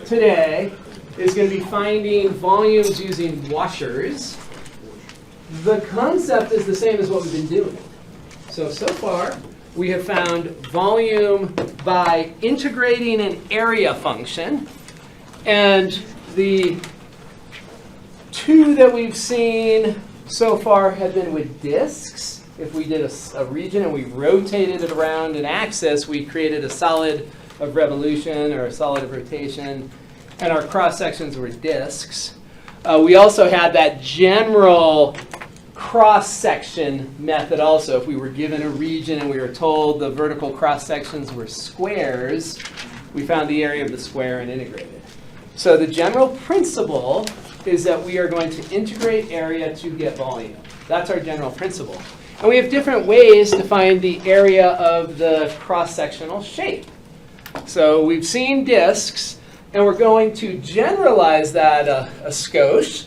today is going to be finding volumes using washers. The concept is the same as what we've been doing. So far, we have found volume by integrating an area function. And the two that we've seen so far have been with disks. If we did a region and we rotated it around an axis, we created a solid of revolution or a solid of rotation, and our cross sections were disks. We also had that general cross section method also. If we were given a region and we were told the vertical cross sections were squares, we found the area of the square and integrated. So the general principle is that we are going to integrate area to get volume. That's our general principle. And we have different ways to find the area of the cross-sectional shape. So we've seen disks, and we're going to generalize that a skosh,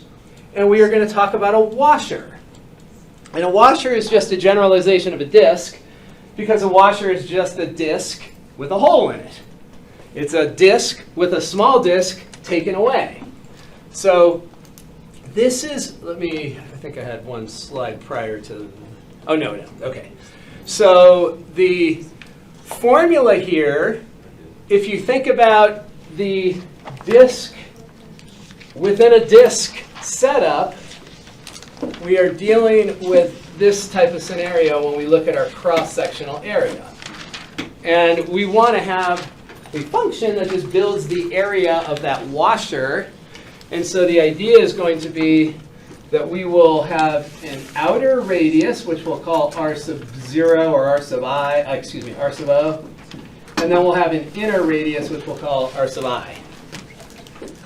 and we are going to talk about a washer. And a washer is just a generalization of a disk, because a washer is just a disk with a hole in it. It's a disk with a small disk taken away. So this is, I think I had one slide prior to, oh no, okay. So the formula here, if you think about the disk within a disk setup, we are dealing with this type of scenario when we look at our cross-sectional area. And we want to have a function that just builds the area of that washer. And so the idea is going to be that we will have an outer radius, which we'll call r sub 0 or r sub O. And then we'll have an inner radius, which we'll call r sub I.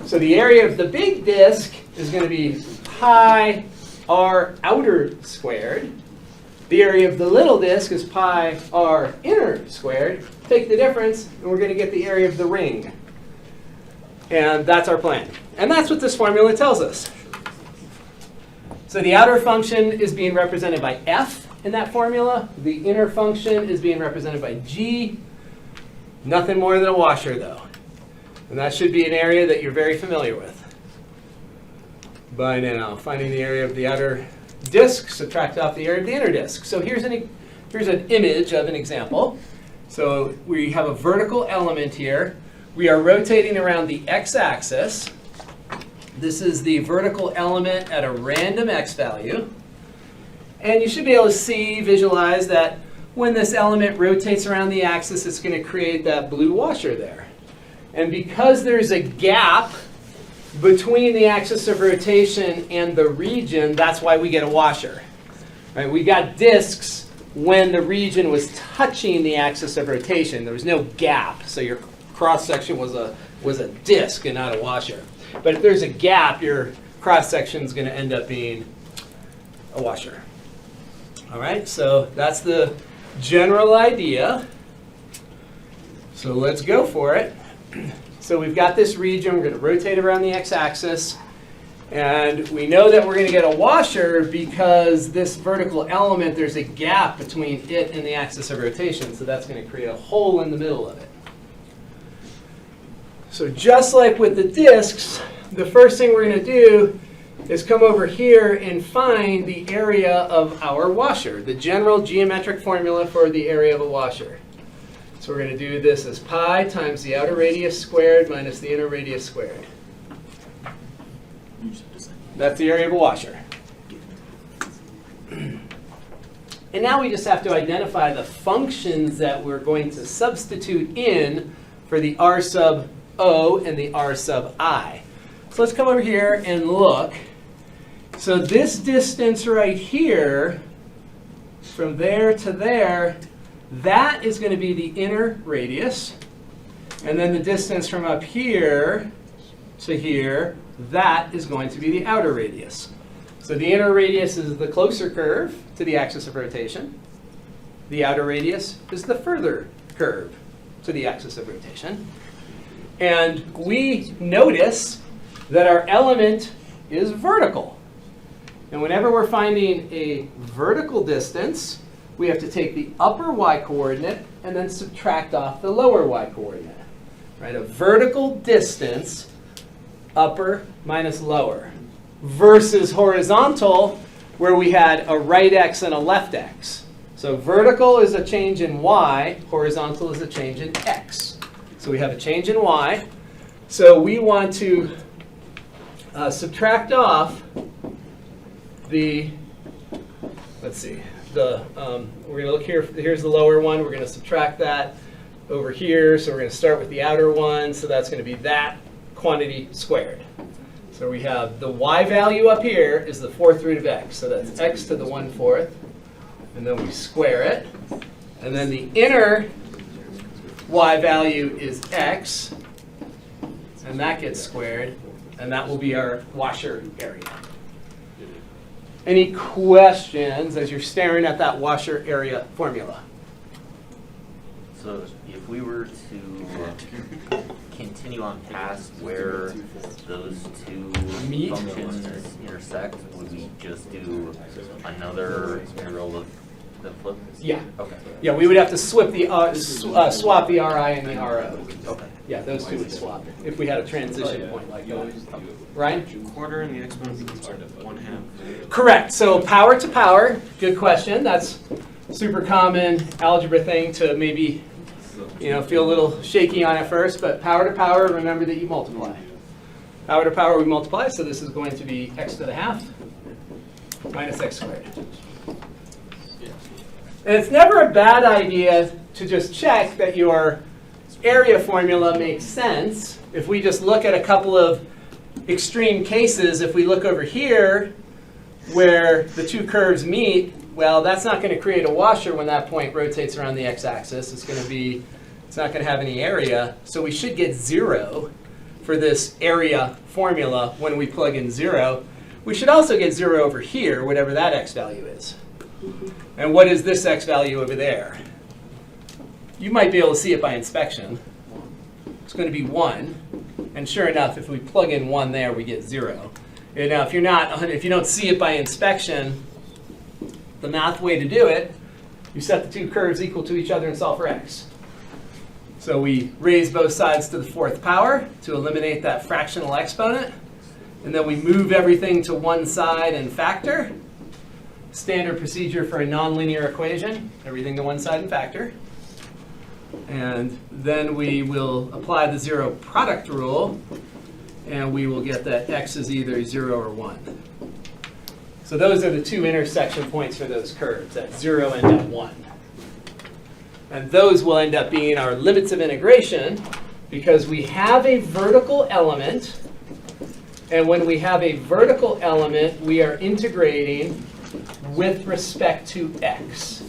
So the area of the big disk is going to be pi r outer squared. The area of the little disk is pi r inner squared. Take the difference, and we're going to get the area of the ring. And that's our plan. And that's what this formula tells us. So the outer function is being represented by f in that formula. The inner function is being represented by g. Nothing more than a washer, though. And that should be an area that you're very familiar with by now. Finding the area of the outer disk, subtract off the area of the inner disk. So here's an image of an example. So we have a vertical element here. We are rotating around the x-axis. This is the vertical element at a random x value. And you should be able to visualize that when this element rotates around the axis, it's going to create that blue washer there. And because there's a gap between the axis of rotation and the region, that's why we get a washer. Right? We got disks when the region was touching the axis of rotation. There was no gap, so your cross-section was a disk and not a washer. But if there's a gap, your cross-section is going to end up being a washer. All right, so that's the general idea. So let's go for it. So we've got this region. We're going to rotate around the x-axis. And we know that we're going to get a washer because this vertical element, there's a gap between it and the axis of rotation. So that's going to create a hole in the middle of it. So just like with the disks, the first thing we're going to do is come over here and find the area of our washer, the general geometric formula for the area of a washer. So we're going to do this as pi times the outer radius squared minus the inner radius squared. That's the area of a washer. And now we just have to identify the functions that we're going to substitute in for the r sub O and the r sub I. So let's come over here and look. So this distance right here, from there to there, that is going to be the inner radius. And then the distance from up here to here, that is going to be the outer radius. So the inner radius is the closer curve to the axis of rotation. The outer radius is the further curve to the axis of rotation. And we notice that our element is vertical. And whenever we're finding a vertical distance, we have to take the upper y coordinate and then subtract off the lower y coordinate. right? A vertical distance, upper minus lower, versus horizontal, where we had a right x and a left x. So vertical is a change in y, horizontal is a change in x. So we have a change in y. So we want to subtract off the, let's see, we're going to look here, here's the lower one, we're going to subtract that over here, so we're going to start with the outer one, so that's going to be that quantity squared. So we have the y value up here is the 4th root of x, so that's x to the 1/4, and then we square it, and then the inner y value is x, and that gets squared, and that will be our washer area. Any questions as you're staring at that washer area formula? So if we were to continue on past where those two Meet? functions intersect, would we just do another integral of the flip? Yeah. Okay. Yeah, we would have to swap the RI and the RO. Okay. Yeah, those two would swap if we had a transition point like that. Ryan? Quarter and the exponent becomes 1/2. Correct. So power to power, good question. That's a super common algebra thing to maybe feel a little shaky on at first, but power to power, remember that you multiply. Power to power, we multiply, so this is going to be x to the half minus x squared. And it's never a bad idea to just check that your area formula makes sense. If we just look at a couple of extreme cases, if we look over here where the two curves meet, well, that's not going to create a washer when that point rotates around the x-axis. It's not going to have any area. So we should get 0 for this area formula when we plug in 0. We should also get 0 over here, whatever that x value is. And what is this x value over there? You might be able to see it by inspection. It's going to be 1. And sure enough, if we plug in 1 there, we get 0. Now, if you don't see it by inspection, the math way to do it, you set the two curves equal to each other and solve for x. So we raise both sides to the 4th power to eliminate that fractional exponent. And then we move everything to one side and factor. Standard procedure for a nonlinear equation, everything to one side and factor. And then we will apply the 0 product rule, and we will get that x is either 0 or 1. So those are the two intersection points for those curves, at 0 and at 1. And those will end up being our limits of integration, because we have a vertical element, and when we have a vertical element, we are integrating with respect to x.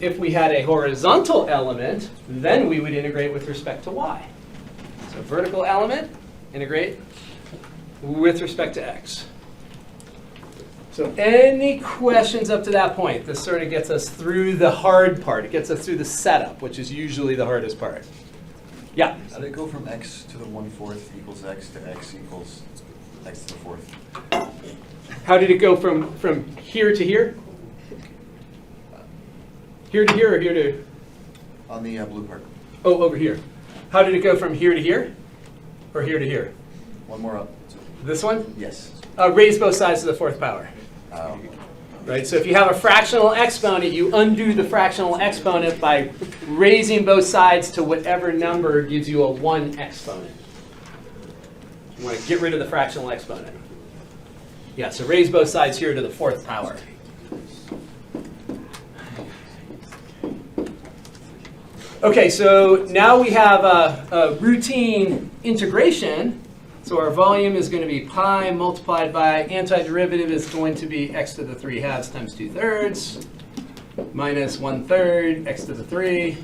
If we had a horizontal element, then we would integrate with respect to y. So vertical element, integrate with respect to x. So any questions up to that point? This sort of gets us through the hard part. It gets us through the setup, which is usually the hardest part. Yeah? How did it go from x to the 1/4 equals x to x equals x to the 4th? How did it go from here to here? Here to here or here to? On the blue part. Oh, over here. How did it go from here to here? Or here to here? One more up. This one? Yes. Raise both sides to the 4th power. Right? So if you have a fractional exponent, you undo the fractional exponent by raising both sides to whatever number gives you a 1 exponent. You want to get rid of the fractional exponent. Yeah, so raise both sides here to the 4th power. Okay, so now we have a routine integration. So our volume is going to be pi multiplied by antiderivative is going to be x to the 3/2 times 2/3 minus 1/3 x to the 3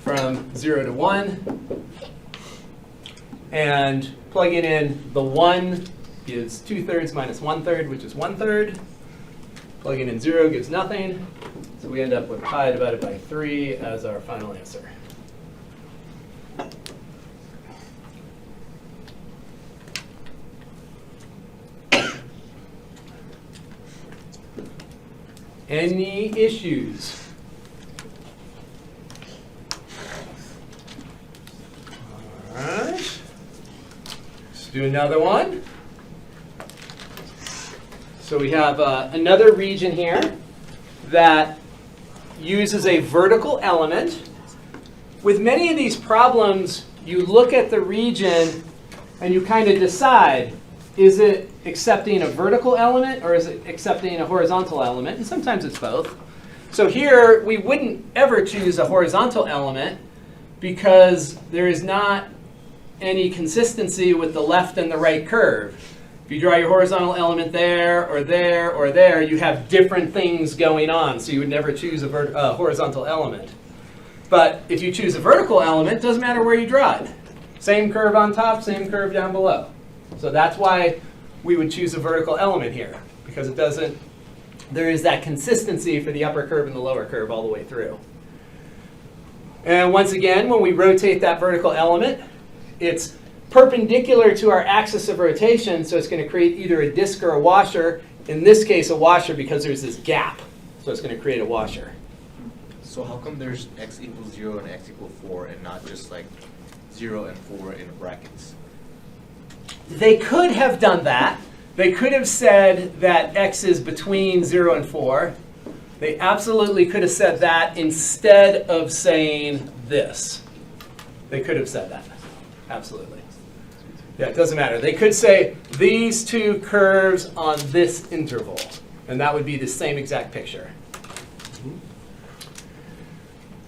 from 0 to 1. And plugging in the 1 gives 2/3 minus 1/3, which is 1/3. Plugging in 0 gives nothing. So we end up with pi divided by 3 as our final answer. Any issues? do another one. So we have another region here that uses a vertical element. With many of these problems, you look at the region and you kind of decide, is it accepting a vertical element or is it accepting a horizontal element? And sometimes it's both. So here, we wouldn't ever choose a horizontal element because there is not any consistency with the left and the right curve. If you draw your horizontal element there, or there, or there, you have different things going on, so you would never choose a horizontal element. But if you choose a vertical element, it doesn't matter where you draw it. Same curve on top, same curve down below. So that's why we would choose a vertical element here, because it doesn't, there is that consistency for the upper curve and the lower curve all the way through. And once again, when we rotate that vertical element, it's perpendicular to our axis of rotation, so it's going to create either a disk or a washer. In this case, a washer because there's this gap, so it's going to create a washer. So how come there's x equals 0 and x equals 4 and not just like 0 and 4 in brackets? They could have done that. They could have said that x is between 0 and 4. They absolutely could have said that instead of saying this. They could have said that. Absolutely. Yeah, it doesn't matter. They could say these two curves on this interval, and that would be the same exact picture.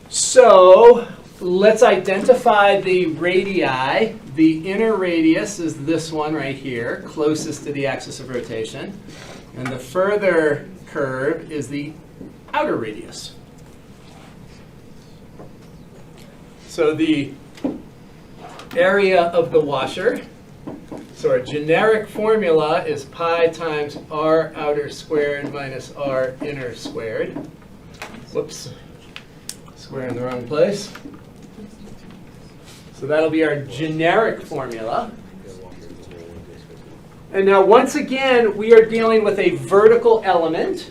So let's identify the radii. The inner radius is this one right here, closest to the axis of rotation. And the further curve is the outer radius. So the area of the washer, so our generic formula is pi times r outer squared minus r inner squared. Whoops, square in the wrong place. So that'll be our generic formula. And now once again, we are dealing with a vertical element.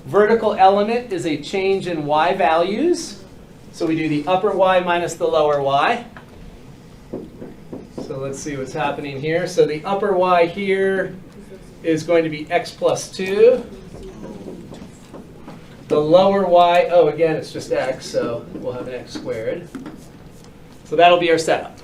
Vertical element is a change in y values. So we do the upper y minus the lower y. So let's see what's happening here. So the upper y here is going to be x plus 2. The lower y, oh, again, it's just x, so we'll have an x squared. So that'll be our setup.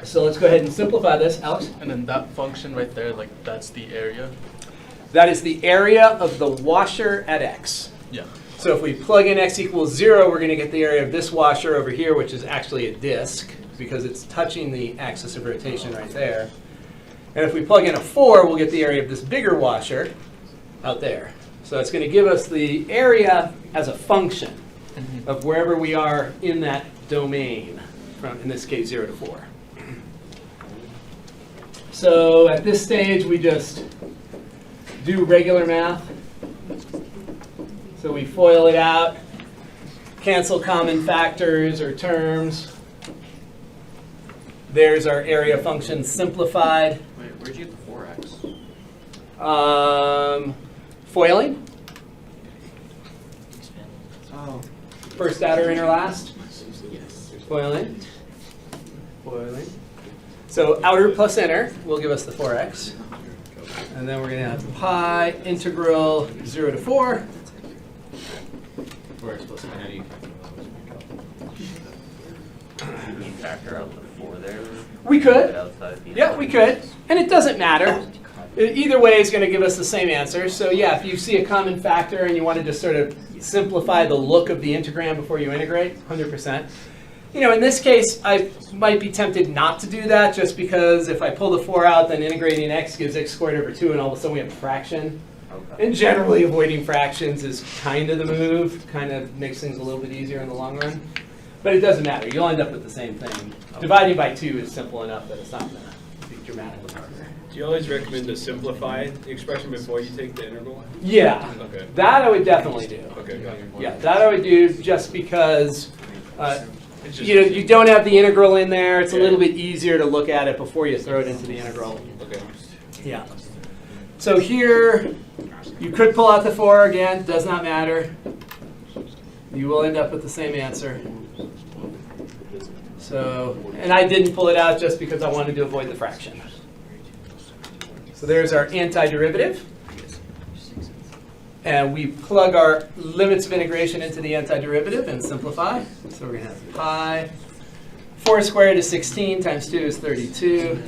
So let's go ahead and simplify this. Alex? And then that function right there, like that's the area? That is the area of the washer at x. Yeah. So if we plug in x equals 0, we're going to get the area of this washer over here, which is actually a disk, because it's touching the axis of rotation right there. And if we plug in a 4, we'll get the area of this bigger washer out there. So it's going to give us the area as a function of wherever we are in that domain, from, in this case, 0 to 4. So at this stage, we just do regular math. So we FOIL it out, cancel common factors or terms. There's our area function simplified. Wait, where'd you get the 4x? Foiling, Oh. first outer inner last. Yes. Foiling. Foiling. So outer plus inner will give us the 4x. And then we're going to have pi integral 0 to 4. 4x plus 90. Should we factor out the 4 there? We could. Outside the Yeah, we could. And it doesn't matter. Either way is going to give us the same answer. So yeah, if you see a common factor and you want to just sort of simplify the look of the integram before you integrate, 100%. You know, in this case, I might be tempted not to do that just because if I pull the 4 out, then integrating x gives x squared over 2, and all of a sudden we have a fraction. Okay. And generally avoiding fractions is kind of the move, kind of makes things a little bit easier in the long run. But it doesn't matter. You'll end up with the same thing. Dividing by 2 is simple enough that it's not going to be dramatically harder. Do you always recommend to simplify the expression before you take the integral? Yeah, Okay. that I would definitely do. Okay, got it. Yeah, that I would do just because It's just- you know, you don't have the integral in there. It's a Yeah. little bit easier to look at it before you throw it into the integral. Okay. Yeah. So here, you could pull out the 4 again, does not matter. You will end up with the same answer. So, and I didn't pull it out just because I wanted to avoid the fraction. So there's our antiderivative. And we plug our limits of integration into the antiderivative and simplify. So we're going to have pi. 4 squared is 16 times 2 is 32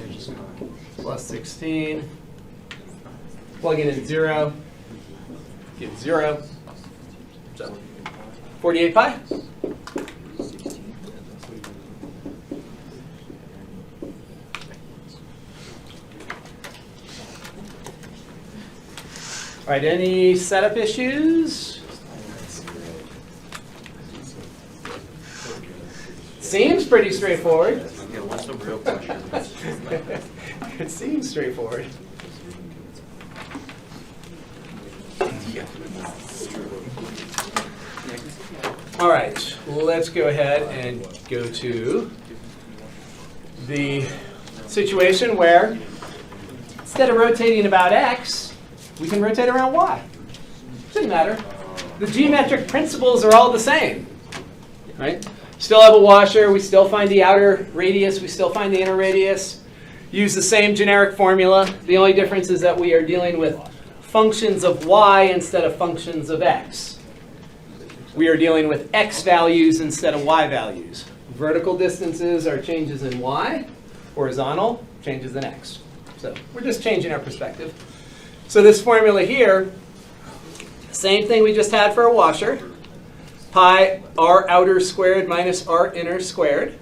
plus 16. Plugging in 0 gives 0. So 48 pi. All right, any setup issues? Seems pretty straightforward. Yeah, what's the real question? It seems straightforward. All right, let's go ahead and go to the situation where instead of rotating about x, we can rotate around y. Doesn't matter. The geometric principles are all the same, right? Still have a washer. We still find the outer radius. We still find the inner radius. Use the same generic formula. The only difference is that we are dealing with functions of y instead of functions of x. We are dealing with x values instead of y values. Vertical distances are changes in y. Horizontal, changes in x. So we're just changing our perspective. So this formula here, same thing we just had for a washer. Pi r outer squared minus r inner squared.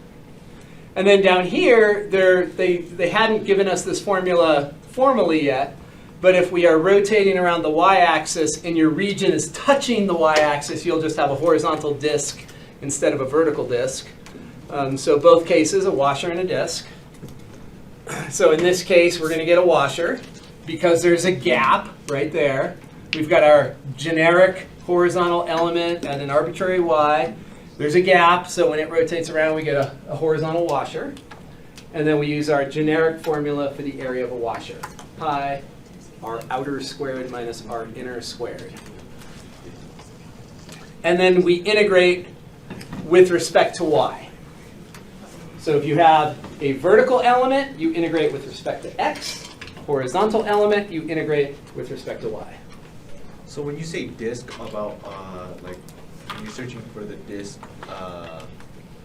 And then down here, they hadn't given us this formula formally yet. But if we are rotating around the y-axis and your region is touching the y-axis, you'll just have a horizontal disk instead of a vertical disk. So both cases, a washer and a disk. So in this case, we're going to get a washer because there's a gap right there. We've got our generic horizontal element at an arbitrary y. There's a gap, so when it rotates around, we get a horizontal washer. And then we use our generic formula for the area of a washer. Pi r outer squared minus r inner squared. And then we integrate with respect to y. So if you have a vertical element, you integrate with respect to x. Horizontal element, you integrate with respect to y. So when you say disk about, like, when you're searching for the disk, the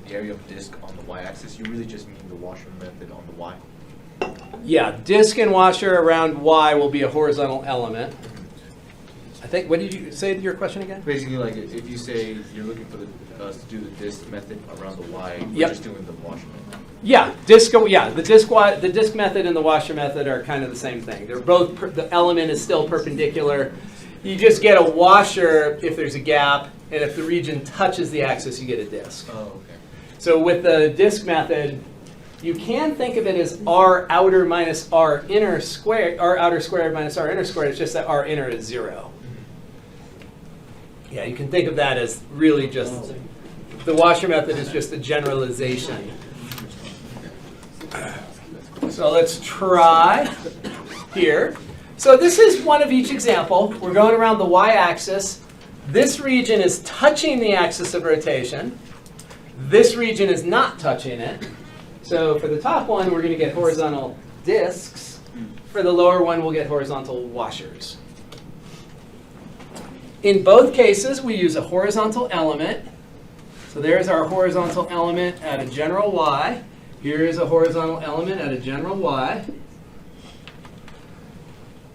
area of disk on the y-axis, you really just mean the washer method on the y? Yeah, disk and washer around y will be a horizontal element. I think, what did you say your question again? Basically, like, if you say you're looking for us to do the disk method around the y, we're Yep. just doing the washer method. Yeah, the disk method and the washer method are kind of the same thing. They're both, the element is still perpendicular. You just get a washer if there's a gap, and if the region touches the axis, you get a disk. Oh, okay. So with the disk method, you can think of it as r outer minus r inner squared, r outer squared minus r inner squared. It's just that r inner is 0. Yeah, you can think of that as really just, the washer method is just a generalization. So let's try here. So this is one of each example. We're going around the y-axis. This region is touching the axis of rotation. This region is not touching it. So for the top one, we're going to get horizontal disks. For the lower one, we'll get horizontal washers. In both cases, we use a horizontal element. So there's our horizontal element at a general y. Here is a horizontal element at a general y.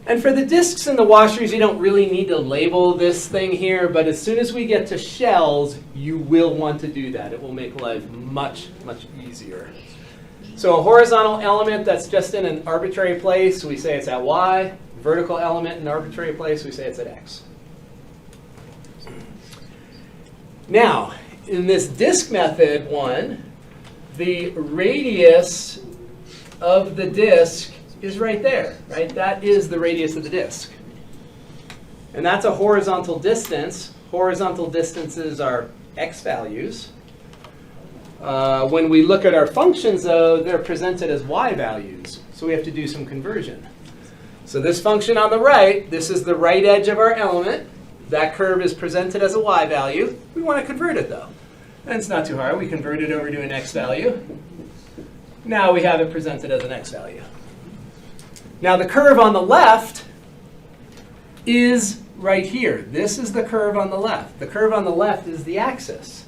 And for the disks and the washers, you don't really need to label this thing here, but as soon as we get to shells, you will want to do that. It will make life much, much easier. So a horizontal element that's just in an arbitrary place, we say it's at y. Vertical element in an arbitrary place, we say it's at x. Now, in this disk method one, the radius of the disk is right there, right? That is the radius of the disk. And that's a horizontal distance. Horizontal distances are x values. When we look at our functions, though, they're presented as y values. So we have to do some conversion. So this function on the right, this is the right edge of our element. That curve is presented as a y value. We want to convert it though. And it's not too hard. We convert it over to an x value. Now we have it presented as an x value. Now the curve on the left is right here. This is the curve on the left. The curve on the left is the axis,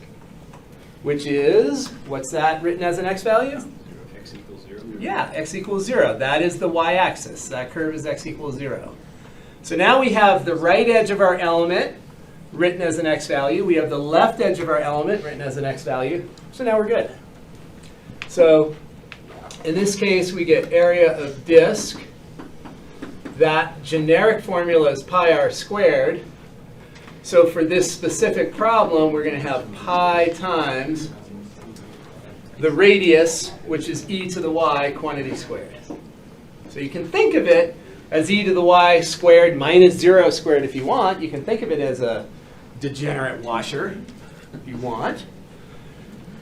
which is, what's that written as an x value? X equals 0. Yeah, x equals 0. That is the y-axis. That curve is x equals 0. So now we have the right edge of our element written as an x value. We have the left edge of our element written as an x value. So now we're good. So in this case, we get area of disk. That generic formula is pi r squared. So for this specific problem, we're going to have pi times the radius, which is e to the y quantity squared. So you can think of it as e to the y squared minus 0 squared if you want. You can think of it as a degenerate washer if you want.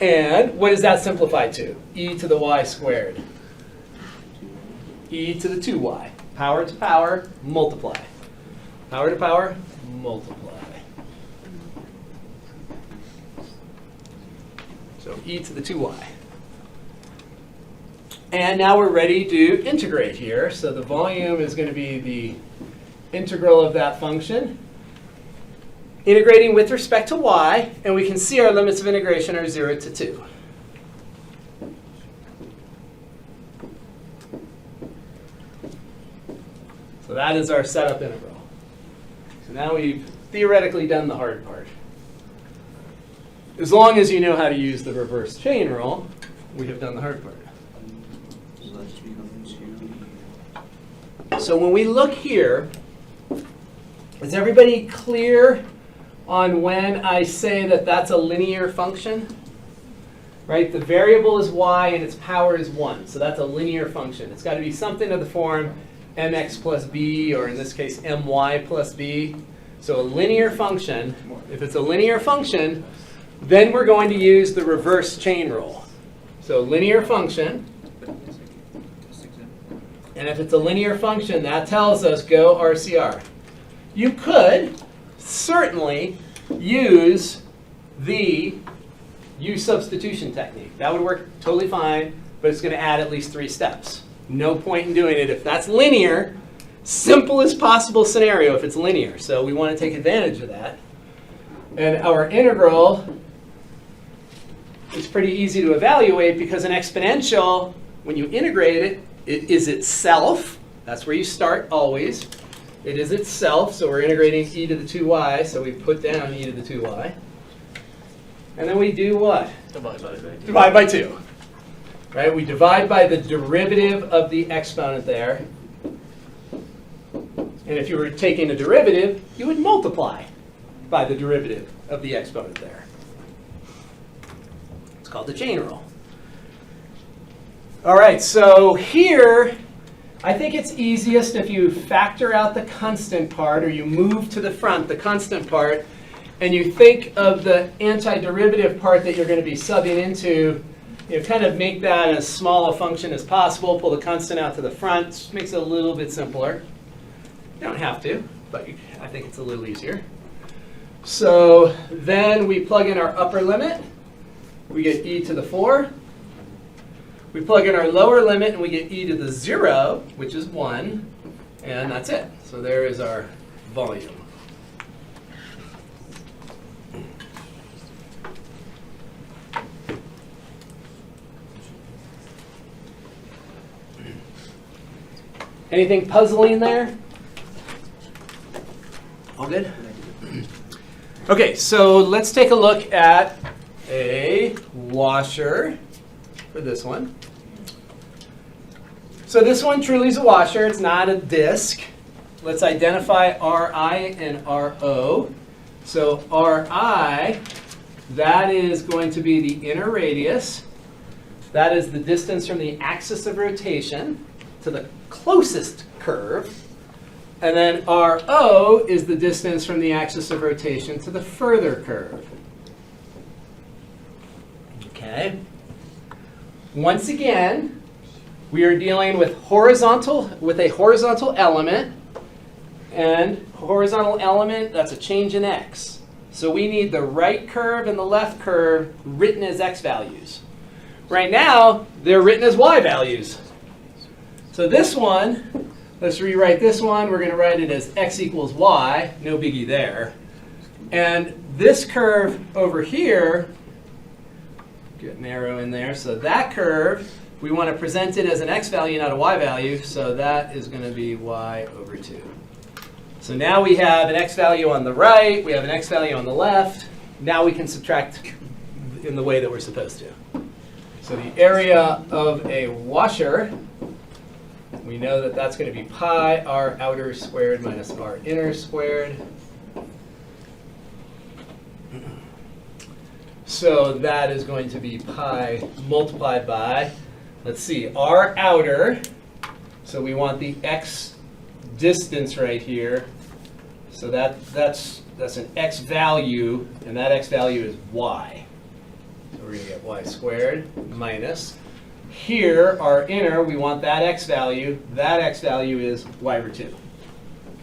And what does that simplify to? E to the y squared. E to the 2y. Power to power, multiply. Power to power, multiply. So e to the 2y. And now we're ready to integrate here. So the volume is going to be the integral of that function. Integrating with respect to y, and we can see our limits of integration are 0 to 2. So that is our setup integral. So now we've theoretically done the hard part. As long as you know how to use the reverse chain rule, we have done the hard part. So when we look here, is everybody clear on when I say that that's a linear function? Right? The variable is y and its power is 1. So that's a linear function. It's got to be something of the form mx plus b, or in this case, my plus b. So a linear function, if it's a linear function, then we're going to use the reverse chain rule. So linear function. And if it's a linear function, that tells us go RCR. You could certainly use the U substitution technique. That would work totally fine, but it's going to add at least 3 steps. No point in doing it if that's linear. Simplest possible scenario if it's linear. So we want to take advantage of that. And our integral is pretty easy to evaluate because an exponential, when you integrate it, it is itself. That's where you start always. It is itself, so we're integrating e to the 2y, so we put down e to the 2y. And then we do what? Divide by 2. Divide by 2. Right? We divide by the derivative of the exponent there. And if you were taking a derivative, you would multiply by the derivative of the exponent there. It's called the chain rule. All right, so here, I think it's easiest if you factor out the constant part, or you move to the front, the constant part, and you think of the antiderivative part that you're going to be subbing into. You know, kind of make that as small a function as possible, pull the constant out to the front. Just makes it a little bit simpler. You don't have to, but I think it's a little easier. So then we plug in our upper limit. We get e to the 4. We plug in our lower limit, and we get e to the 0, which is 1. And that's it. So there is our volume. Anything puzzling there? All good? Okay, so let's take a look at a washer for this one. So this one truly is a washer. It's not a disk. Let's identify Ri and Ro. So Ri, that is going to be the inner radius. That is the distance from the axis of rotation to the closest curve. And then Ro is the distance from the axis of rotation to the further curve. Okay. Once again, we are dealing with a horizontal element, and horizontal element, that's a change in x. So we need the right curve and the left curve written as x values. Right now, they're written as y values. So this one, let's rewrite this one. We're going to write it as x equals y, no biggie there. And this curve over here, get an arrow in there, so that curve, we want to present it as an x value, not a y value, so that is going to be y over 2. So now we have an x value on the right, we have an x value on the left. Now we can subtract in the way that we're supposed to. So the area of a washer, we know that that's going to be pi r outer squared minus r inner squared. So that is going to be pi multiplied by, let's see, r outer. So we want the x distance right here. So that's an x value, and that x value is y. So we're going to get y squared minus. Here, our inner, we want that x value. That x value is y over 2.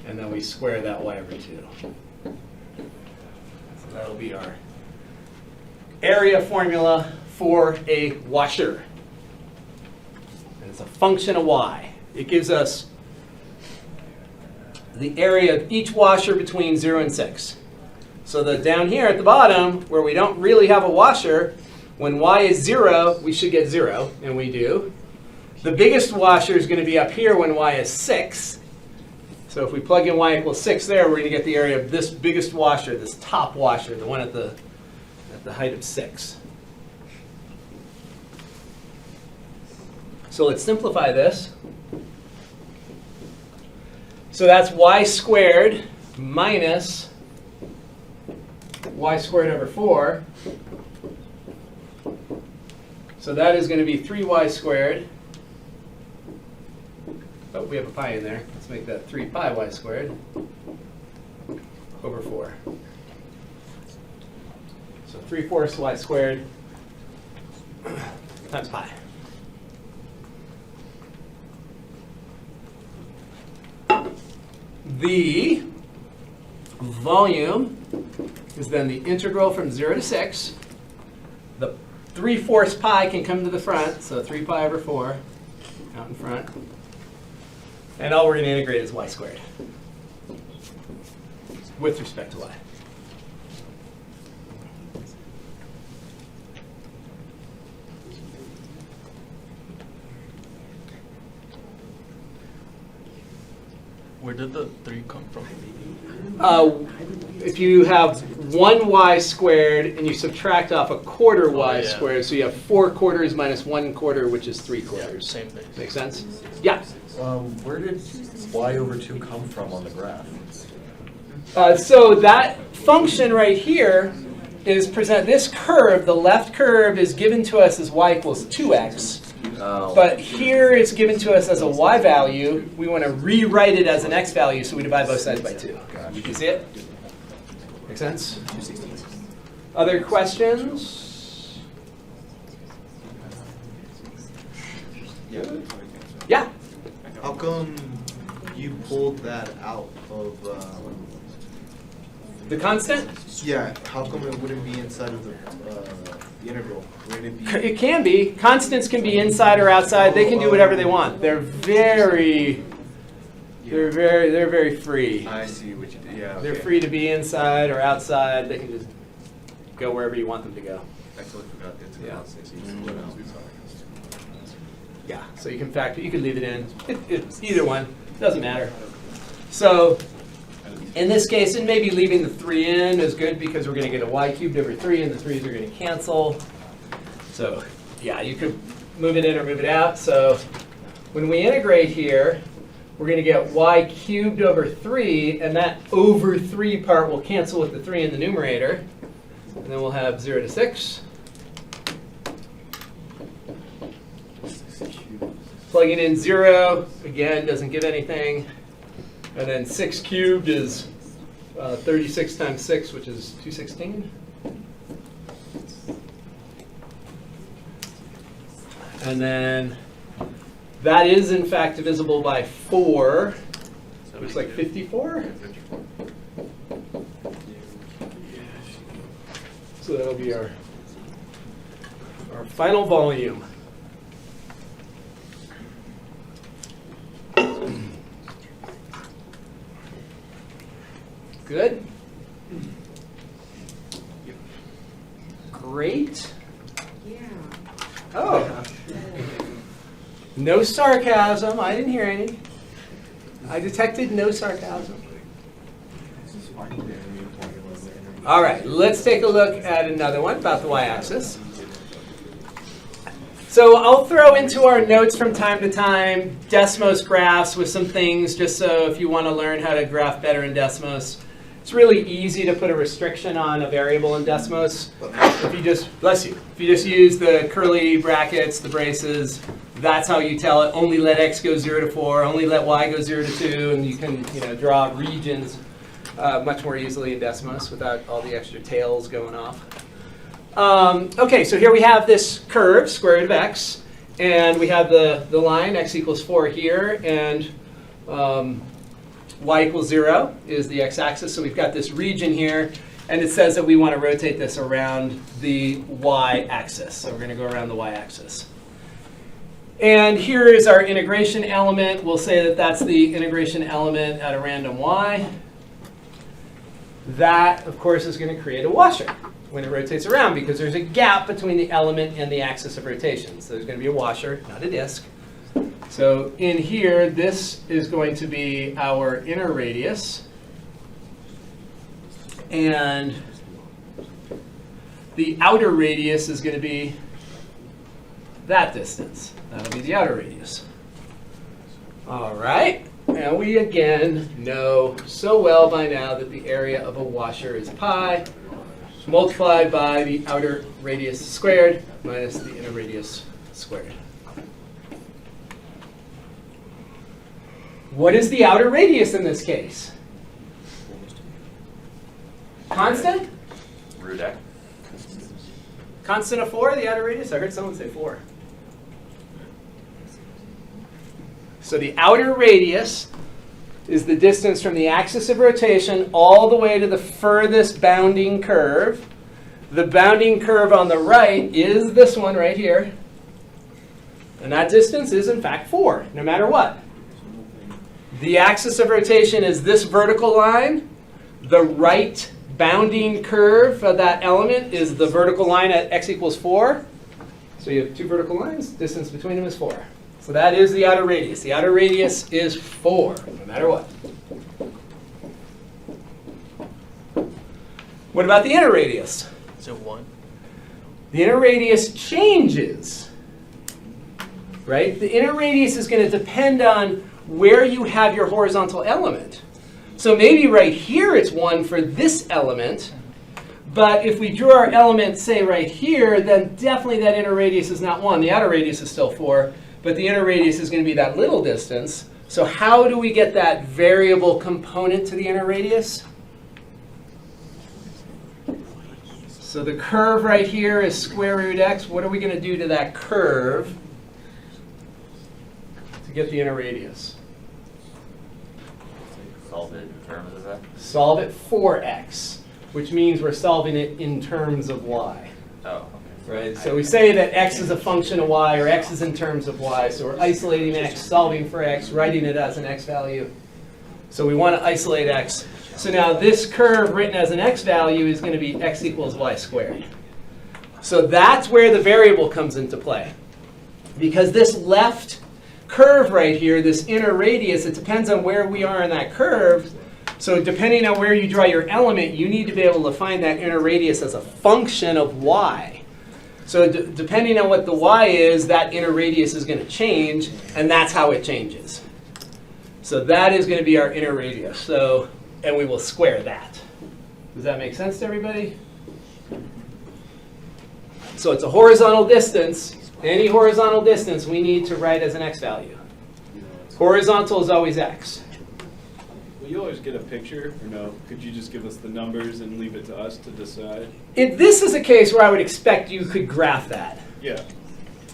And then we square that y over 2. So that'll be our area formula for a washer. And it's a function of y. It gives us the area of each washer between 0 and 6. So that down here at the bottom, where we don't really have a washer, when y is 0, we should get 0, and we do. The biggest washer is going to be up here when y is 6. So if we plug in y equals 6 there, we're going to get the area of this biggest washer, this top washer, the one at the height of 6. So let's simplify this. So that's y squared minus y squared over 4. So that is going to be 3y squared. Oh, we have a pi in there. Let's make that 3 pi y squared over 4. So 3/4 y squared times pi. The volume is then the integral from 0 to 6. The 3/4 pi can come to the front, so 3 pi over 4 out in front. And all we're going to integrate is y squared with respect to y. Where did the 3 come from? If you have 1y squared and you subtract off a quarter y yeah. squared, so you have 4 quarters minus 1 quarter, which is 3 quarters. Same base. Make sense? Yeah. Where did y over 2 come from on the graph? So that function right here is this curve, the left curve, is given to us as y equals 2x. But here it's given to us as a y value. We want to rewrite it as an x value, so we divide both sides by 2. You see it? Make sense? Other questions? Yeah? How come you pulled that out of, The constant? yeah, how come it wouldn't be inside of the integral? Wouldn't it be? It can be. Constants can be inside or outside. They can do whatever they want. They're very free. I see what you did, yeah. They're okay. free to be inside or outside. They can just go wherever you want them to go. I totally forgot that it's a Yeah. constant, so you split out. Yeah, so you can factor, you can leave it in. It's either one, doesn't matter. So in this case, and maybe leaving the 3 in is good because we're going to get a y cubed over 3 and the 3's are going to cancel. So yeah, you could move it in or move it out. So when we integrate here, we're going to get y cubed over 3, and that over 3 part will cancel with the 3 in the numerator. And then we'll have 0 to 6. Plugging in 0, again, doesn't give anything. And then 6 cubed is 36 times 6, which is 216. And then That is in fact divisible by 4. So Looks we like do- 54. So that'll be our final volume. Good. Great. Yeah. Oh. No sarcasm. I didn't hear any. I detected no sarcasm. All right, let's take a look at another one about the y-axis. So I'll throw into our notes from time to time Desmos graphs with some things, just so if you want to learn how to graph better in Desmos. It's really easy to put a restriction on a variable in Desmos. If you just, bless you, if you just use the curly brackets, the braces, that's how you tell it. Only let x go 0 to 4, only let y go 0 to 2, and you can draw regions much more easily in Desmos without all the extra tails going off. Okay, so here we have this curve, square root of x, and we have the line x equals 4 here, and y equals 0 is the x-axis. So we've got this region here, and it says that we want to rotate this around the y-axis. So we're going to go around the y-axis. And here is our integration element. We'll say that that's the integration element at a random y. That, of course, is going to create a washer when it rotates around, because there's a gap between the element and the axis of rotation. So there's going to be a washer, not a disk. So in here, this is going to be our inner radius. And the outer radius is going to be that distance. That'll be the outer radius. All right. And we again know so well by now that the area of a washer is pi multiplied by the outer radius squared minus the inner radius squared. What is the outer radius in this case? Constant? Root x. Constant of 4, the outer radius? I heard someone say 4. So the outer radius is the distance from the axis of rotation all the way to the furthest bounding curve. The bounding curve on the right is this one right here. And that distance is, in fact, 4, no matter what. The axis of rotation is this vertical line. The right bounding curve of that element is the vertical line at x equals 4. So you have two vertical lines. Distance between them is 4. So that is the outer radius. The outer radius is 4, no matter what. What about the inner radius? Is it 1? The inner radius changes, right? The inner radius is going to depend on where you have your horizontal element. So maybe right here it's 1 for this element, but if we drew our element, say, right here, then definitely that inner radius is not 1. The outer radius is still 4, but the inner radius is going to be that little distance. So how do we get that variable component to the inner radius? So the curve right here is square root x. What are we going to do to that curve to get the inner radius? Solve it in terms of x. Solve it for x, which means we're solving it in terms of y. Oh, okay. Right? So we say that x is a function of y, or x is in terms of y. So we're isolating x, solving for x, writing it as an x value. So we want to isolate x. So now this curve written as an x value is going to be x equals y squared. So that's where the variable comes into play. Because this left curve right here, this inner radius, it depends on where we are in that curve. So depending on where you draw your element, you need to be able to find that inner radius as a function of y. So depending on what the y is, that inner radius is going to change, and that's how it changes. So that is going to be our inner radius. So, and we will square that. Does that make sense to everybody? So it's a horizontal distance. Any horizontal distance we need to write as an x value. Horizontal is always x. Will you always get a picture, or no? Could you just give us the numbers and leave it to us to decide? This is a case where I would expect you could graph that. Yeah.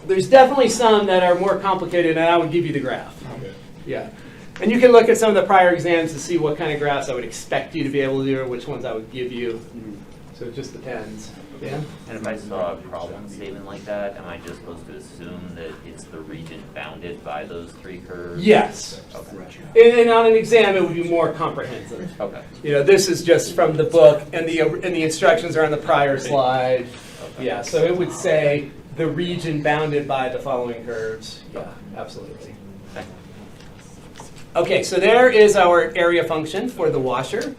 There's definitely some that are more complicated, and I would give you the graph. Okay. Yeah. And you can look at some of the prior exams to see what kind of graphs I would expect you to be able to do or which ones I would give you. So it just depends. Yeah? And if I saw a problem statement like that, am I just supposed to assume that it's the region bounded by those three curves? Yes. Okay. And on an exam, it would be more comprehensive. Okay. You know, this is just from the book, and the instructions are on the prior slide. Yeah, so it would say the region bounded by the following curves. Yeah, absolutely. Okay, so there is our area function for the washer.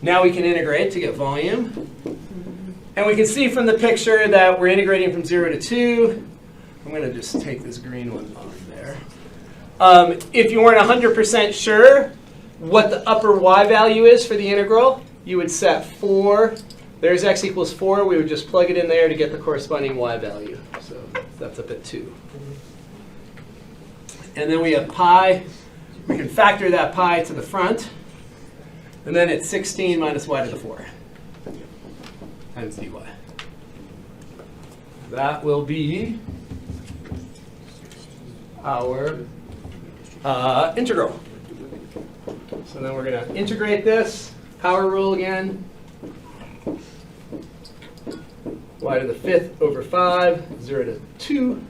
Now we can integrate to get volume. And we can see from the picture that we're integrating from 0 to 2. I'm going to just take this green one off there. If you weren't 100% sure what the upper y value is for the integral, you would set 4. There's x equals 4. We would just plug it in there to get the corresponding y value. So that's up at 2. And then we have pi. We can factor that pi to the front. And then it's 16 minus y to the 4 times dy. That will be our integral. So then we're going to integrate this. Power rule again. Y to the 5th over 5, 0 to 2.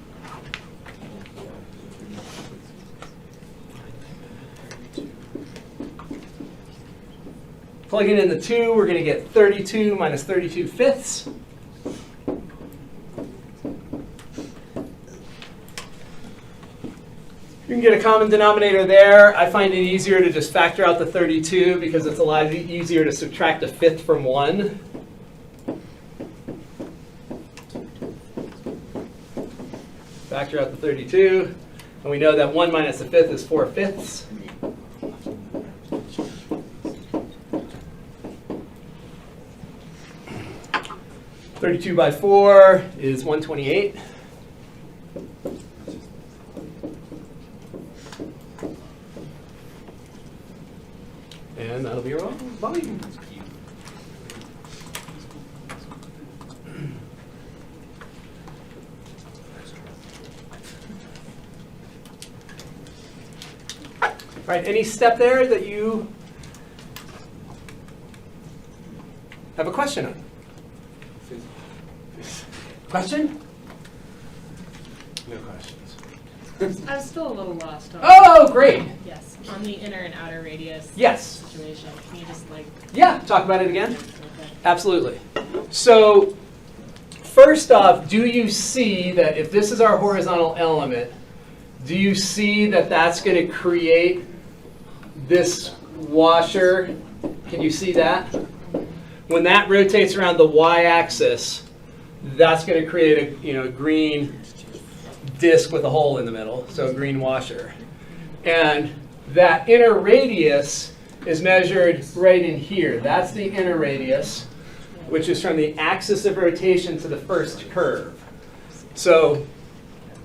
Plugging in the 2, we're going to get 32 minus 32 fifths. You can get a common denominator there. I find it easier to just factor out the 32 because it's a lot easier to subtract a fifth from 1. Factor out the 32, and we know that 1 minus a fifth is 4 fifths. (32 by 4 is 128. And that'll be our volume. All right, any step there that you have a question on? Question? No questions. I'm still a little lost on. Oh, great. Yes, on the inner and outer radius. Yes. Situation. Can you just like? Yeah, talk about it again. Okay. Absolutely. So first off, do you see that if this is our horizontal element, do you see that that's going to create this washer? Can you see that? When that rotates around the y-axis, that's going to create a green disc with a hole in the middle, so a green washer. And that inner radius is measured right in here. That's the inner radius, which is from the axis of rotation to the first curve. So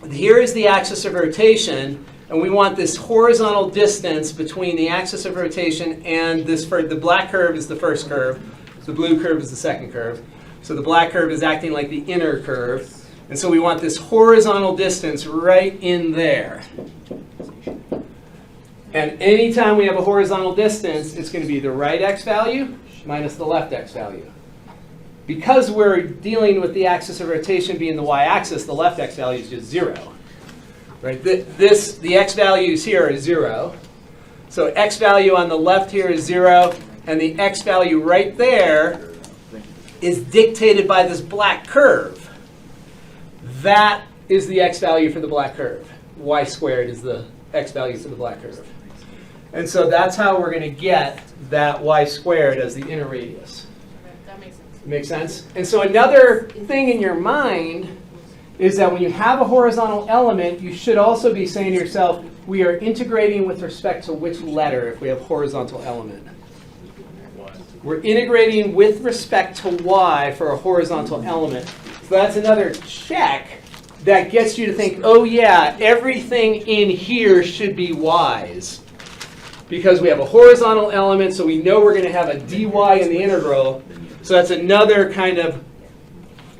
here is the axis of rotation, and we want this horizontal distance between the axis of rotation and this. The black curve is the first curve, the blue curve is the second curve. So the black curve is acting like the inner curve. And so we want this horizontal distance right in there. And anytime we have a horizontal distance, it's going to be the right x value minus the left x value. Because we're dealing with the axis of rotation being the y-axis, the left x value is just 0. Right? The x values here are 0. So x value on the left here is 0, and the x value right there is dictated by this black curve. That is the x value for the black curve. Y squared is the x value for the black curve. And so that's how we're going to get that y squared as the inner radius. Okay, that makes sense. Make sense? And so another thing in your mind is that when you have a horizontal element, you should also be saying to yourself, we are integrating with respect to which letter if we have horizontal element. We're integrating with respect to y for a horizontal element. So that's another check that gets you to think, oh yeah, everything in here should be y's. Because we have a horizontal element, so we know we're going to have a dy in the integral. So that's another kind of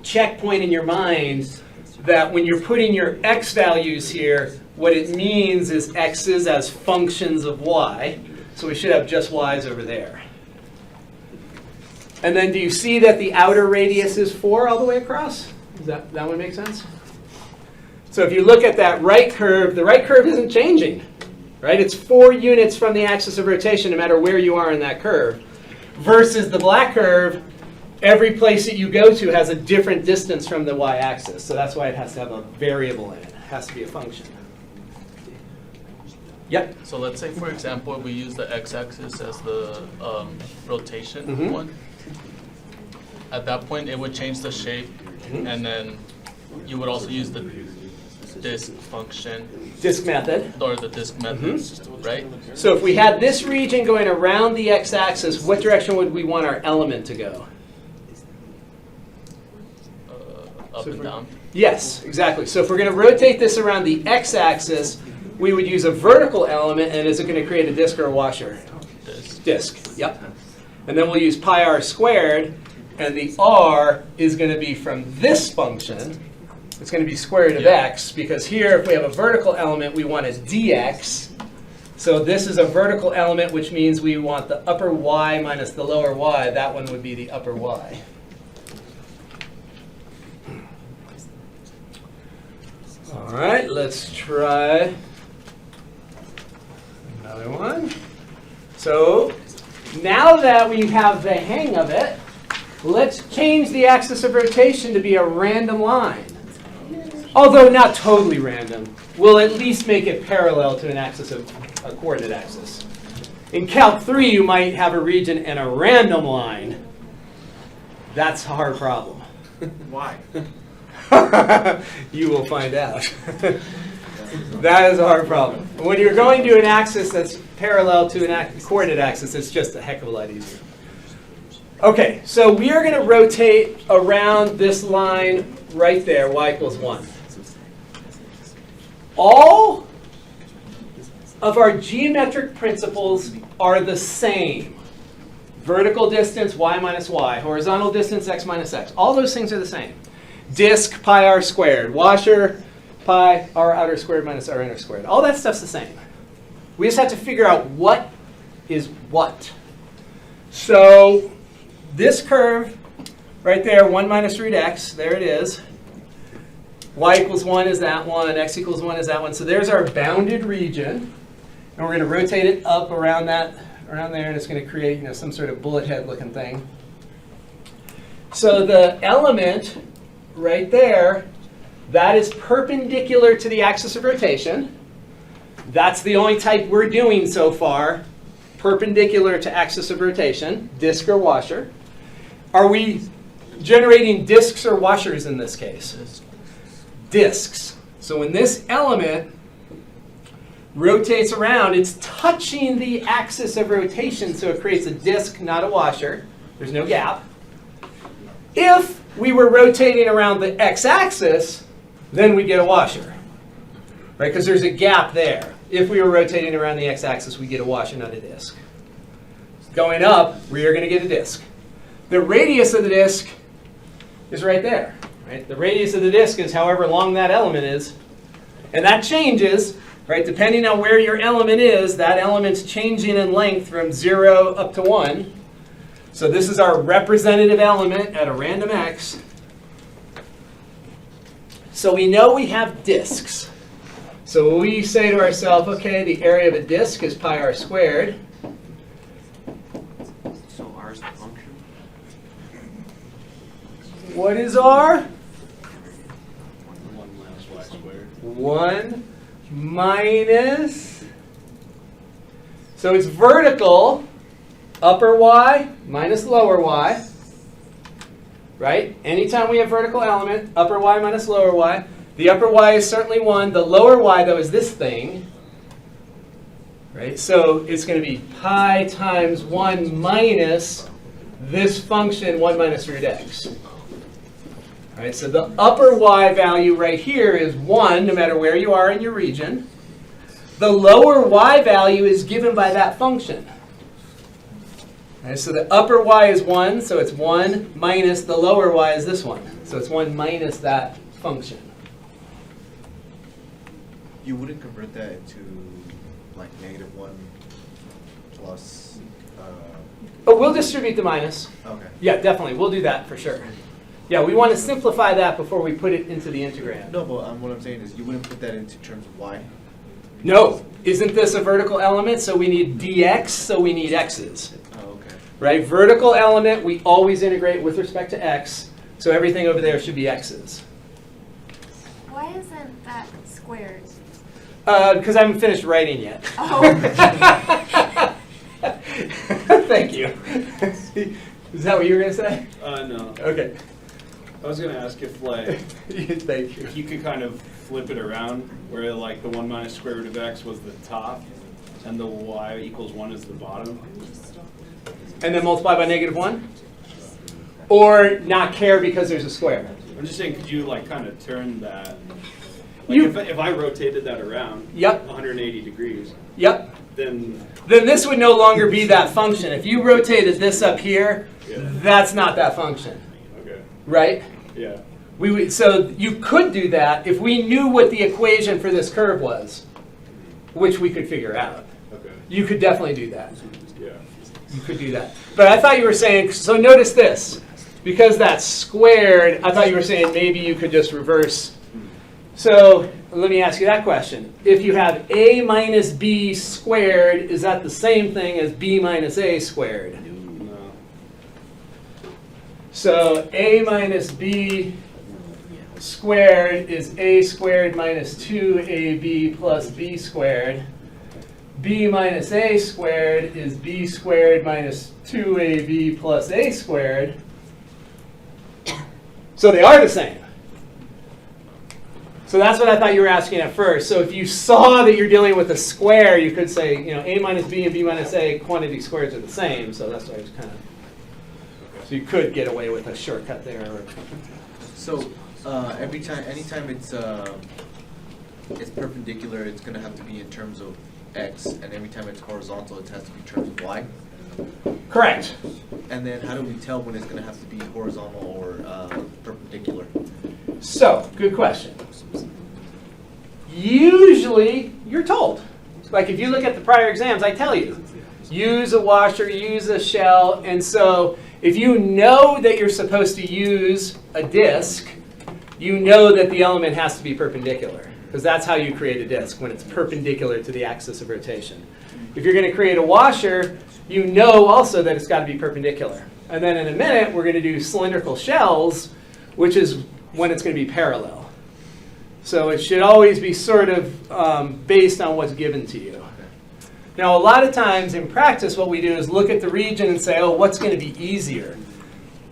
checkpoint in your mind that when you're putting your x values here, what it means is x's as functions of y. So we should have just y's over there. And then do you see that the outer radius is 4 all the way across? Does that one make sense? So if you look at that right curve, the right curve isn't changing, right? It's 4 units from the axis of rotation no matter where you are in that curve. Versus the black curve, every place that you go to has a different distance from the y-axis. So that's why it has to have a variable in it. It has to be a function. Yep. So let's say, for example, we use the x-axis as the rotation Mhm. one. At that point, it would change the shape, and then you would also use the disk function Disk method. or the disk method, right? So if we had this region going around the x-axis, what direction would we want our element to go? Up So if and we- down. Yes, exactly. So if we're going to rotate this around the x-axis, we would use a vertical element, and is it going to create a disk or a washer? Disk. Disk, yep. And then we'll use pi r squared, and the r is going to be from this function. It's going to be square root of Yeah. x, because here, if we have a vertical element, we want a dx. So this is a vertical element, which means we want the upper y minus the lower y. That one would be the upper y. All right, let's try another one. So now that we have the hang of it, let's change the axis of rotation to be a random line. Although not totally random, we'll at least make it parallel to an axis of a coordinate axis. In Calc 3, you might have a region and a random line. That's a hard problem. Why? You will find out. That is a hard problem. When you're going to an axis that's parallel to a coordinate axis, it's just a heck of a lot easier. Okay, so we are going to rotate around this line right there, y equals 1. All of our geometric principles are the same. Vertical distance, y minus y. Horizontal distance, x minus x. All those things are the same. Disk, pi r squared. Washer, pi r outer squared minus r inner squared. All that stuff's the same. We just have to figure out what is what. So this curve right there, 1 minus root x, there it is. Y equals 1 is that one, x equals 1 is that one. So there's our bounded region. And we're going to rotate it up around that, around there, and it's going to create, some sort of bullet head looking thing. So the element right there, that is perpendicular to the axis of rotation. That's the only type we're doing so far, perpendicular to axis of rotation, disk or washer. Are we generating disks or washers in this case? Disks. So when this element rotates around, it's touching the axis of rotation, so it creates a disk, not a washer. There's no gap. If we were rotating around the x-axis, then we get a washer, right? Because there's a gap there. If we were rotating around the x-axis, we get a washer, not a disk. Going up, we are going to get a disk. The radius of the disk is right there, right? The radius of the disk is however long that element is. And that changes, right? Depending on where your element is, that element's changing in length from 0 up to 1. So this is our representative element at a random x. So we know we have disks. So we say to ourselves, okay, the area of a disk is pi r squared. So R is the function? What is r? 1 minus y squared. 1 minus, so it's vertical, upper y minus lower y, right? Anytime we have vertical element, upper y minus lower y. The upper y is certainly 1. The lower y, though, is this thing, right? So it's going to be pi times 1 minus this function, 1 minus root x. All right, so the upper y value right here is 1, no matter where you are in your region. The lower y value is given by that function. All right, so the upper y is 1, so it's 1 minus the lower y is this one. So it's 1 minus that function. You wouldn't convert that into like -1 plus, But we'll distribute the minus. okay. Yeah, definitely. We'll do that for sure. Yeah, we want to simplify that before we put it into the integrand. No, but what I'm saying is you wouldn't put that into terms of y. No, isn't this a vertical element? So we need dx, so we need x's. Oh, okay. Right? Vertical element, we always integrate with respect to x. So everything over there should be x's. Why isn't that squared? Because I haven't finished writing yet. Oh. Thank you. Is that what you were going to say? No. Okay. I was gonna ask if like, Thank you. if you could kind of flip it around, where like the 1 minus square root of x was the top, and the y equals 1 is the bottom. And then multiply by -1? Or not care because there's a square? I'm just saying, could you like kind of turn that? Like You- if I rotated that around Yep. 180 degrees, Yep. then Then this would no longer be that function. If you rotated this up here, Yeah. that's not that function, okay, right? yeah. We would, so you could do that if we knew what the equation for this curve was, which we could figure out. Okay. You could definitely do that. Yeah. You could do that. But I thought you were saying, so notice this. Because that's squared, I thought you were saying maybe you could just reverse. So let me ask you that question. If you have a minus b squared, is that the same thing as b minus a squared? No. So a minus b squared is a squared minus 2ab plus b squared. B minus a squared is b squared minus 2ab plus a squared. So they are the same. So that's what I thought you were asking at first. So if you saw that you're dealing with a square, you could say, you know, a minus b and b minus a quantity squares are the same. So that's why I was kind of. So you could get away with a shortcut there. Or, So anytime it's perpendicular, it's gonna have to be in terms of x, and every time it's horizontal, it has to be in terms of y. correct. And then how do we tell when it's gonna have to be horizontal or perpendicular? So, good question. Usually, you're told. Like if you look at the prior exams, I tell you, use a washer, use a shell, and so if you know that you're supposed to use a disk, you know that the element has to be perpendicular, because that's how you create a disk, when it's perpendicular to the axis of rotation. If you're going to create a washer, you know also that it's got to be perpendicular. And then in a minute, we're going to do cylindrical shells, which is when it's going to be parallel. So it should always be sort of based on what's given to you. Now, a lot of times in practice, what we do is look at the region and say, oh, what's going to be easier?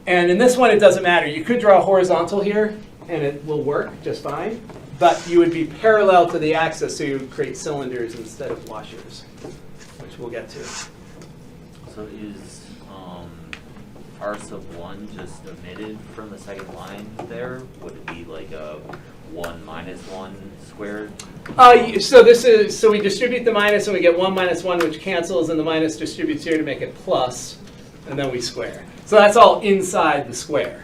And in this one, it doesn't matter. You could draw a horizontal here, and it will work just fine. But you would be parallel to the axis, so you would create cylinders instead of washers, which we'll get to. So is r sub 1 just omitted from the second line there? Would it be like a 1 minus 1 squared? So we distribute the minus, and we get 1 minus 1, which cancels, and the minus distributes here to make it plus, and then we square. So that's all inside the square.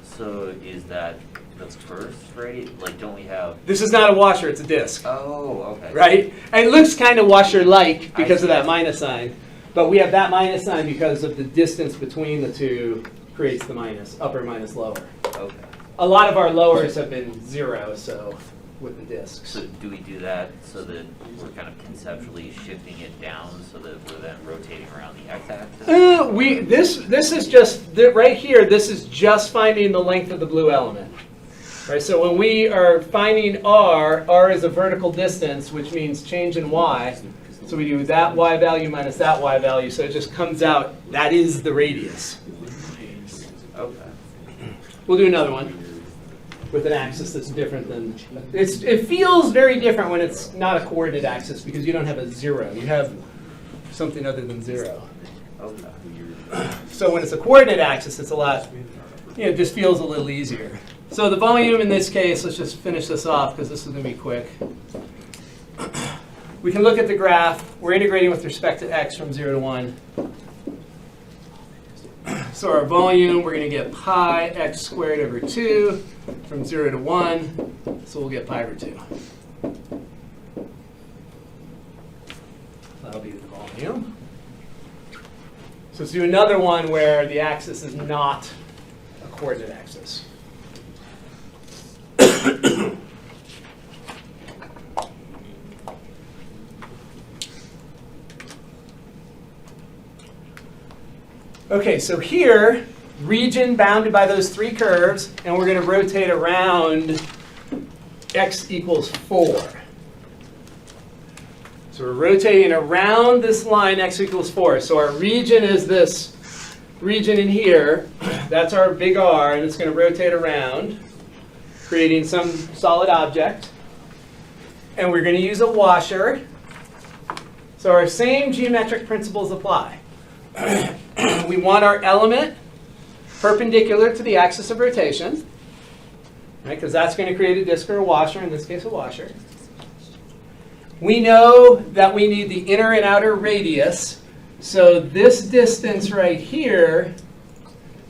So is that the first rate? Like, don't we have? This is not a washer, it's a disk. Oh, okay. Right? And it looks kind of washer-like because I of that see. minus sign. But we have that minus sign because of the distance between the two creates the minus, upper minus lower. Okay. A lot of our lowers have been 0, so with the disks. So do we do that so that we're kind of conceptually shifting it down so that we're then rotating around the x-axis? This is just, right here, this is just finding the length of the blue element. Right, so when we are finding r is a vertical distance, which means change in y. So we do that y value minus that y value, so it just comes out, that is the radius. Okay. We'll do another one with an axis that's different than, it feels very different when it's not a coordinate axis because you don't have a 0. You have something other than 0. Okay. So when it's a coordinate axis, it's a lot, it just feels a little easier. So the volume in this case, let's just finish this off because this is going to be quick. We can look at the graph. We're integrating with respect to x from 0 to 1. So our volume, we're going to get pi x squared over 2 from 0 to 1. So we'll get pi over 2. That'll be the volume. So let's do another one where the axis is not a coordinate axis. Okay, so here, region bounded by those 3 curves, and we're going to rotate around x equals 4. So we're rotating around this line x equals 4. So our region is this region in here. That's our big R, and it's going to rotate around, creating some solid object. And we're going to use a washer. So our same geometric principles apply. We want our element perpendicular to the axis of rotation, right? Because that's going to create a disk or a washer, in this case a washer. We know that we need the inner and outer radius. So this distance right here,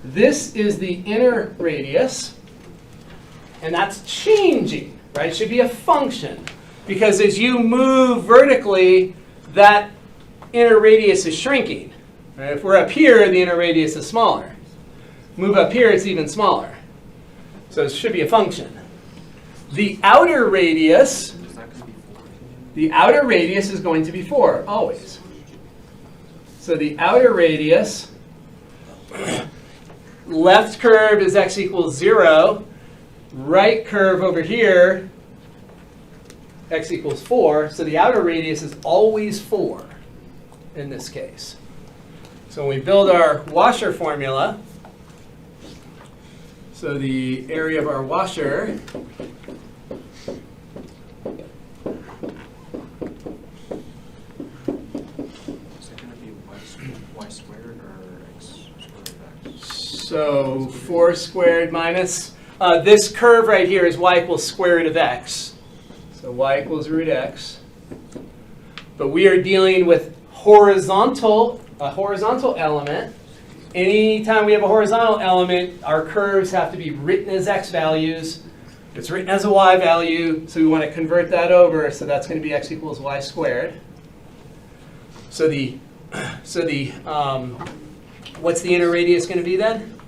this is the inner radius. And that's changing, right? It should be a function. Because as you move vertically, that inner radius is shrinking. Right? If we're up here, the inner radius is smaller. Move up here, it's even smaller. So it should be a function. The outer radius is going to be 4, always. So the outer radius, left curve is x equals 0. Right curve over here, x equals 4. So the outer radius is always 4 in this case. So when we build our washer formula, so the area of our washer so 4 squared minus, this curve right here is y equals square root of x. So y equals root x. But we are dealing with a horizontal element. Anytime we have a horizontal element, our curves have to be written as x values. It's written as a y value, so we want to convert that over. So that's going to be x equals y squared. So what's the inner radius going to be then?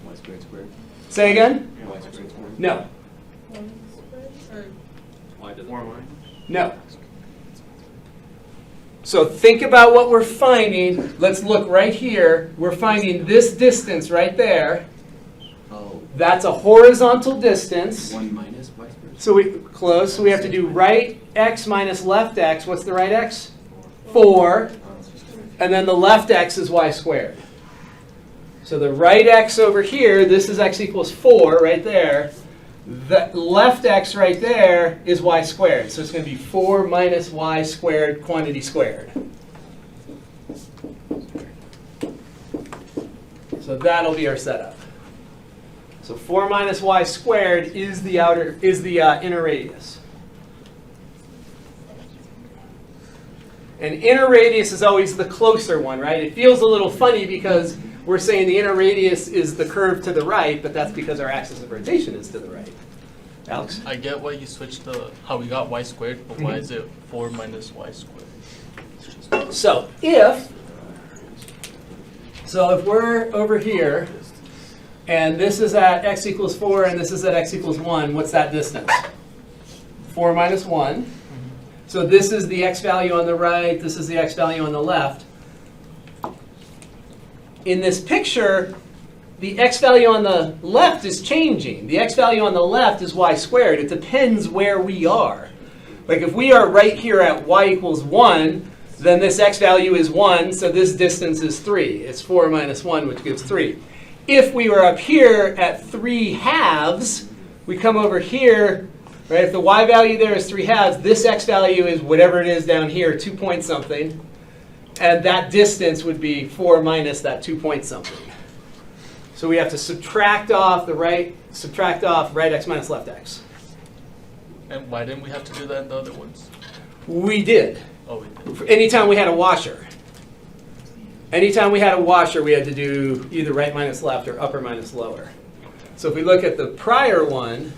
Y squared squared. Say again? Y squared squared. No. Y to the 4 minus? No. So think about what we're finding. Let's look right here. We're finding this distance right there. Oh. That's a horizontal distance. 1 minus y squared? So we close. So we have to do right x minus left x. What's the right x? 4. And then the left x is y squared. So the right x over here, this is x equals 4 right there. The left x right there is y squared. So it's going to be 4 minus y squared quantity squared. So that'll be our setup. So 4 minus y squared is the inner radius. And inner radius is always the closer one, right? It feels a little funny because we're saying the inner radius is the curve to the right, but that's because our axis of rotation is to the right. Alex? I get why you switched how we got y squared, but why is it 4 minus y squared? So if we're over here, and this is at x equals 4, and this is at x equals 1, what's that distance? 4 minus 1. So this is the x value on the right, this is the x value on the left. In this picture, the x value on the left is changing. The x value on the left is y squared. It depends where we are. Like if we are right here at y equals 1, then this x value is 1, so this distance is 3. It's 4 minus 1, which gives 3. If we were up here at 3 halves, we come over here, right? If the y value there is 3 halves, this x value is whatever it is down here, 2 point something. And that distance would be 4 minus that 2 point something. So we have to subtract off right x minus left x. And why didn't we have to do that in the other ones? We did. Oh, we did. For anytime we had a washer. anytime we had a washer, we had to do either right minus left or upper minus lower. So if we look at the prior one,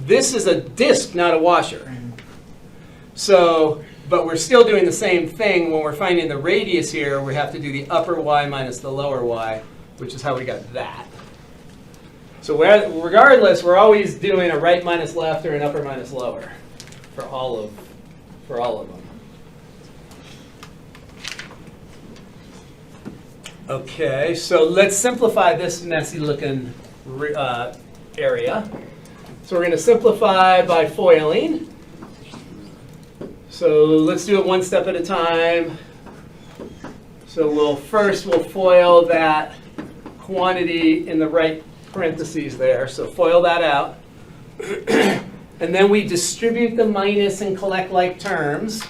this is a disc, not a washer. So, but we're still doing the same thing. When we're finding the radius here, we have to do the upper y minus the lower y, which is how we got that. So regardless, we're always doing a right minus left or an upper minus lower for all of them. Okay, so let's simplify this messy looking area. So we're going to simplify by foiling. So let's do it one step at a time. So we'll foil that quantity in the right parentheses there. So foil that out. And then we distribute the minus and collect like terms.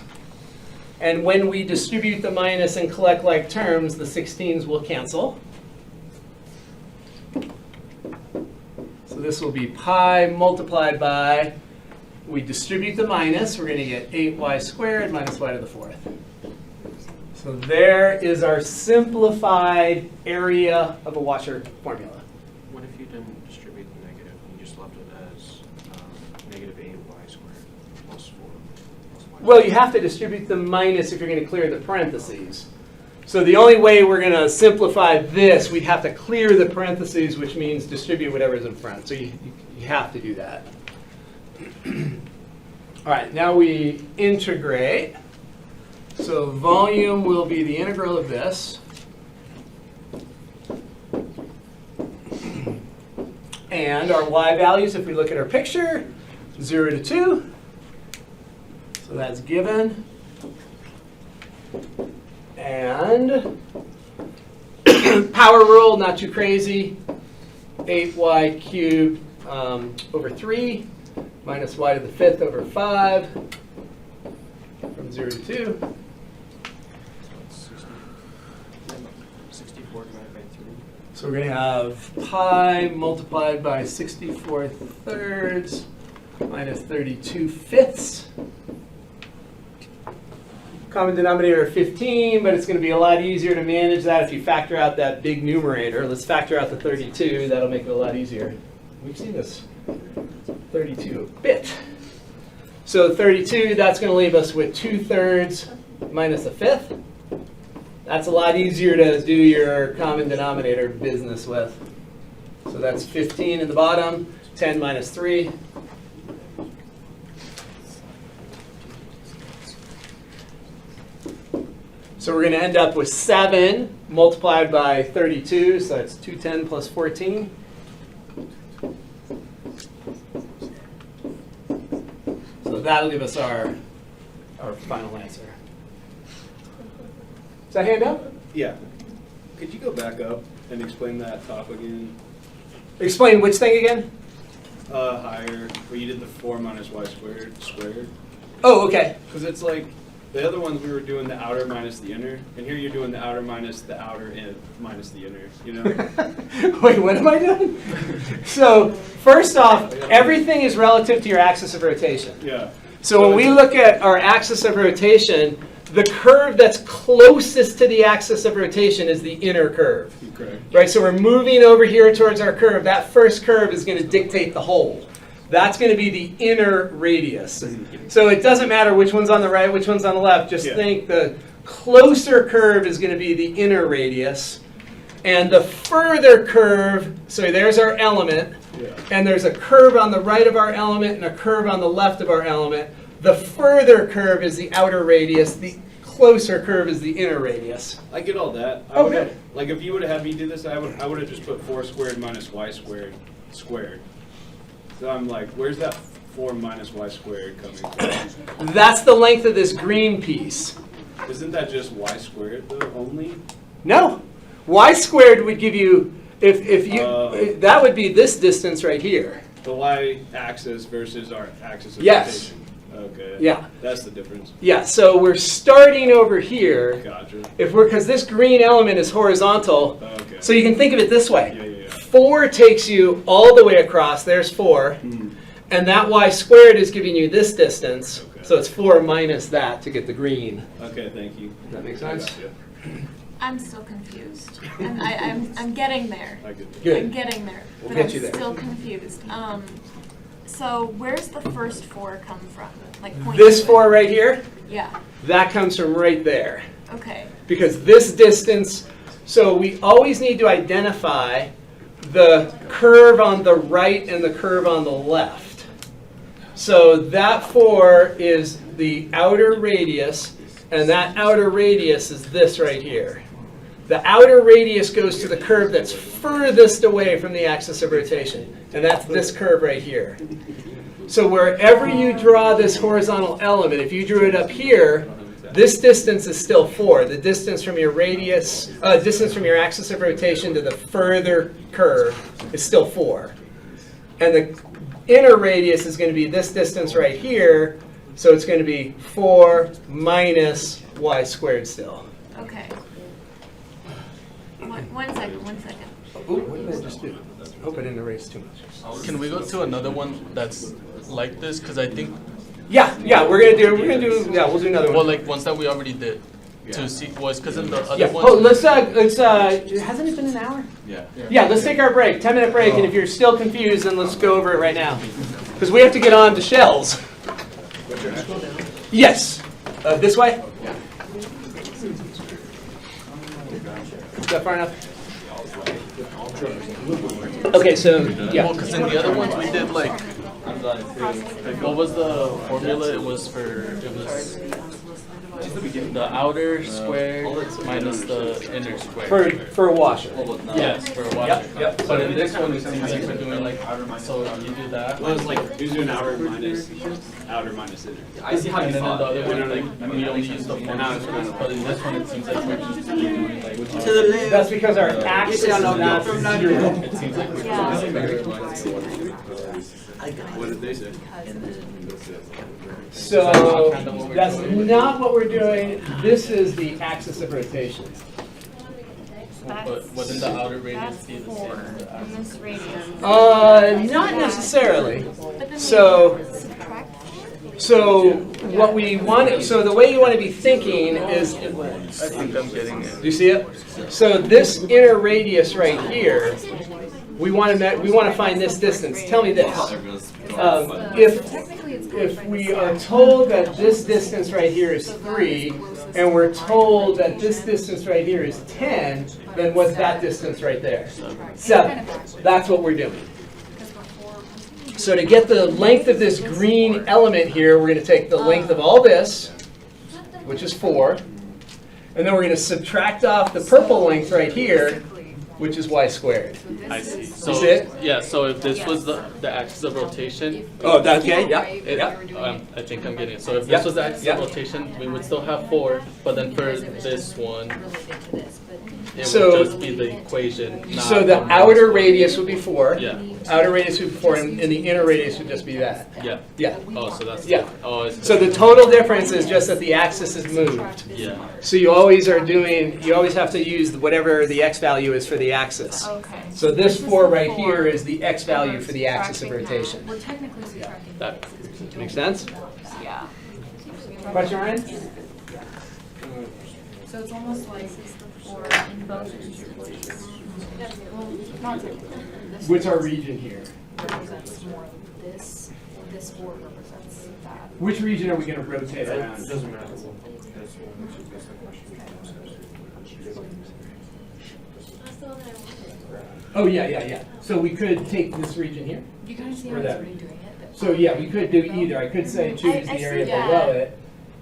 And when we distribute the minus and collect like terms, the 16s will cancel. So this will be pi multiplied by, we distribute the minus, we're going to get 8y squared minus y to the 4th. So there is our simplified area of a washer formula. What if you didn't distribute the negative, and you just left it as negative 8y squared plus 4 plus y? Well, you have to distribute the minus if you're going to clear the parentheses. So the only way we're going to simplify this, we'd have to clear the parentheses, which means distribute whatever's in front. So you have to do that. All right, now we integrate. So volume will be the integral of this. And our y values, if we look at our picture, 0 to 2. So that's given. And power rule, not too crazy. 8y cubed over 3 minus y to the 5th over 5 from 0 to 2. 64 divided by 3. So we're going to have pi multiplied by 64 thirds minus 32 fifths. Common denominator of 15, but it's going to be a lot easier to manage that if you factor out that big numerator. Let's factor out the 32. That'll make it a lot easier. We've seen this 32 a bit. So 32, that's going to leave us with 2/3 minus a 5th. That's a lot easier to do your common denominator business with. So that's 15 in the bottom, 10 minus 3. So we're going to end up with 7 multiplied by 32, so that's 210 plus 14. So that'll give us our final answer. Does that hand up? Yeah. Could you go back up and explain that top again? Explain which thing again? Higher, where you did the 4 minus y squared. Oh, okay. Because it's like, the other ones we were doing the outer minus the inner, and here you're doing the outer minus the outer and minus the inner, you know? Wait, what am I doing? So first off, everything is relative to your axis of rotation. Yeah. So when we look at our axis of rotation, the curve that's closest to the axis of rotation is the inner curve. Correct. Right, so we're moving over here towards our curve. That first curve is going to dictate the whole. That's going to be the inner radius. So it doesn't matter which one's on the right, which one's on the left. Just think the closer curve is going to be the inner radius. And the further curve, so there's our element. And there's a curve on the right of our element and a curve on the left of our element. The further curve is the outer radius. The closer curve is the inner radius. I get all that. Oh, good. Like if you would have had me do this, I would have just put 4 squared minus y squared squared. So I'm like, where's that 4 minus y squared coming from? That's the length of this green piece. Isn't that just y squared though only? No. Y squared would give you, if you, that would be this distance right here. The y-axis versus our axis of Yes. rotation. Okay. Yeah. That's the difference. Yeah, so we're starting over here. Gotcha. Because this green element is horizontal, Okay. so you can think of it this way. Yeah. 4 takes you all the way across, there's 4. And that y squared is giving you this distance. Okay. So it's 4 minus that to get the green. Okay, thank you. Does that make I sense? got you. I'm still confused. I'm getting there. I get it. Good. I'm getting there. We'll But get I'm you there. still confused. So where's the first 4 come from? Like point This to it. 4 right here, Yeah. that comes from right there. Okay. Because this distance, so we always need to identify the curve on the right and the curve on the left. So that 4 is the outer radius, and that outer radius is this right here. The outer radius goes to the curve that's furthest away from the axis of rotation, and that's this curve right here. So wherever you draw this horizontal element, if you drew it up here, this distance is still 4. The distance from your radius, distance from your axis of rotation to the further curve is still 4. And the inner radius is going to be this distance right here, so it's going to be 4 minus y squared still. Okay. One second. Ooh, what did I just do? I hope I didn't erase too much. Can we go to another one that's like this? Because I think, Yeah, we'll do another one. well, like ones that we already did to see was because in the other Yeah. ones. Oh, let's hasn't it been an hour? Yeah. Yeah, let's take our break, 10-minute break, and if you're still confused, then let's go over it right now. Because we have to get on to shells. Yes. This way? Is that far enough? Okay, so, yeah. Well, because in the other ones we did like, what was the formula? It was the outer square minus the inner square. For a washer. Yes, for a washer. Yep. But in this one, it seems like we're doing like, so you do that. Well, it's like, you do an outer minus inner. I see how you saw it. And then in the other one, like, we only use the formula. But in this one, it seems like we're just doing like. That's because our axis is not 0. It seems like we're Yeah. What did they say? So that's not what we're doing. This is the axis of rotation. But wouldn't the outer radius be the same as the And axis? this radius. Not necessarily. But then So- we subtract. So what we want, so the way you want to be thinking is, I think I'm getting it. do you see it? So this inner radius right here, we want to find this distance. Tell me this. If we are told that this distance right here is 3, and we're told that this distance right here is 10, then what's that distance right there? 7. That's what we're doing. So to get the length of this green element here, we're going to take the length of all this, which is 4, and then we're going to subtract off the purple length right here, which is y squared. I see. So, You see it? yeah, so if this was the axis of rotation, Oh, that's okay. Yeah. it, Yeah. I think I'm getting it. So if Yeah. this was the axis Yeah. of rotation, we would still have 4, but then for this one, it So- would just be the equation. Not So the outer radius would be 4. Yeah. Outer radius would be 4, and the inner radius would just be that. Yeah. Yeah. Oh, so that's. Yeah. Oh, it's, So the total difference is just that the axis is moved. yeah. So you always have to use whatever the x value is for the axis. Okay. So this 4 right here is the x value for the axis of rotation. We're technically subtracting. That. Make sense? Yeah. Question, Ryan? So it's almost like For in both instances. Well, not technically. This What's our region here? represents more of this board represents that. Which region are we going to rotate around? It doesn't matter. That's the question. Oh, yeah. So we could take this region here. You kind of see Or how it's that. already doing it? So yeah, we could do either. I could say choose I the area see that. below it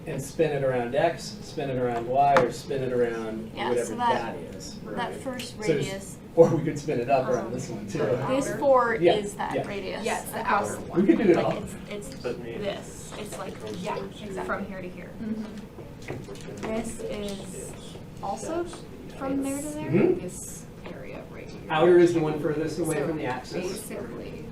and spin it around x, spin it around y, or spin it around Yeah, whatever so that that- is. That first So it's- radius, Or we could spin it up around this one too. this 4 Yeah, is that yeah. radius. Yeah, it's the across- outer We could do it Like all. it's this, it's like, Yeah, exactly. From here to here. this is also from there to there? Mhm. This area right here. Outer is the one furthest away So from the axis. Basically,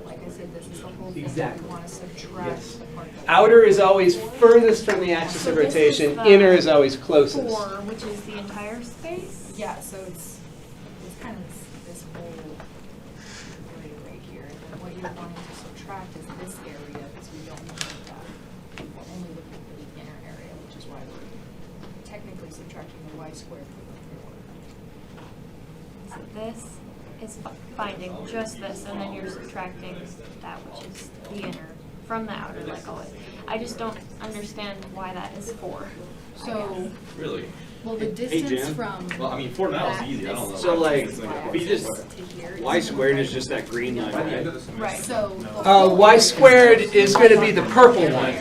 like I said, this is the whole thing. Exactly. We want to subtract Yes. the part that. Outer is always furthest from the axis So of this is rotation. the Inner is always closest. 4, which is the entire space? Yeah, so it's kind of this whole area right here. And then what you're wanting to subtract is this area because we don't need that. subtracting the y squared from the 4. So this is finding just this, and then you're subtracting that, which is the inner, from the outer, like always. I just don't understand why that is 4. So, Really? well, the Hey, distance Jan. from. Well, I mean, 4 now is that easy, I don't know. is So, like, y-axis if you just- to here Y squared is right. just that green line, right? Right. So. Y squared is going to be the purple one.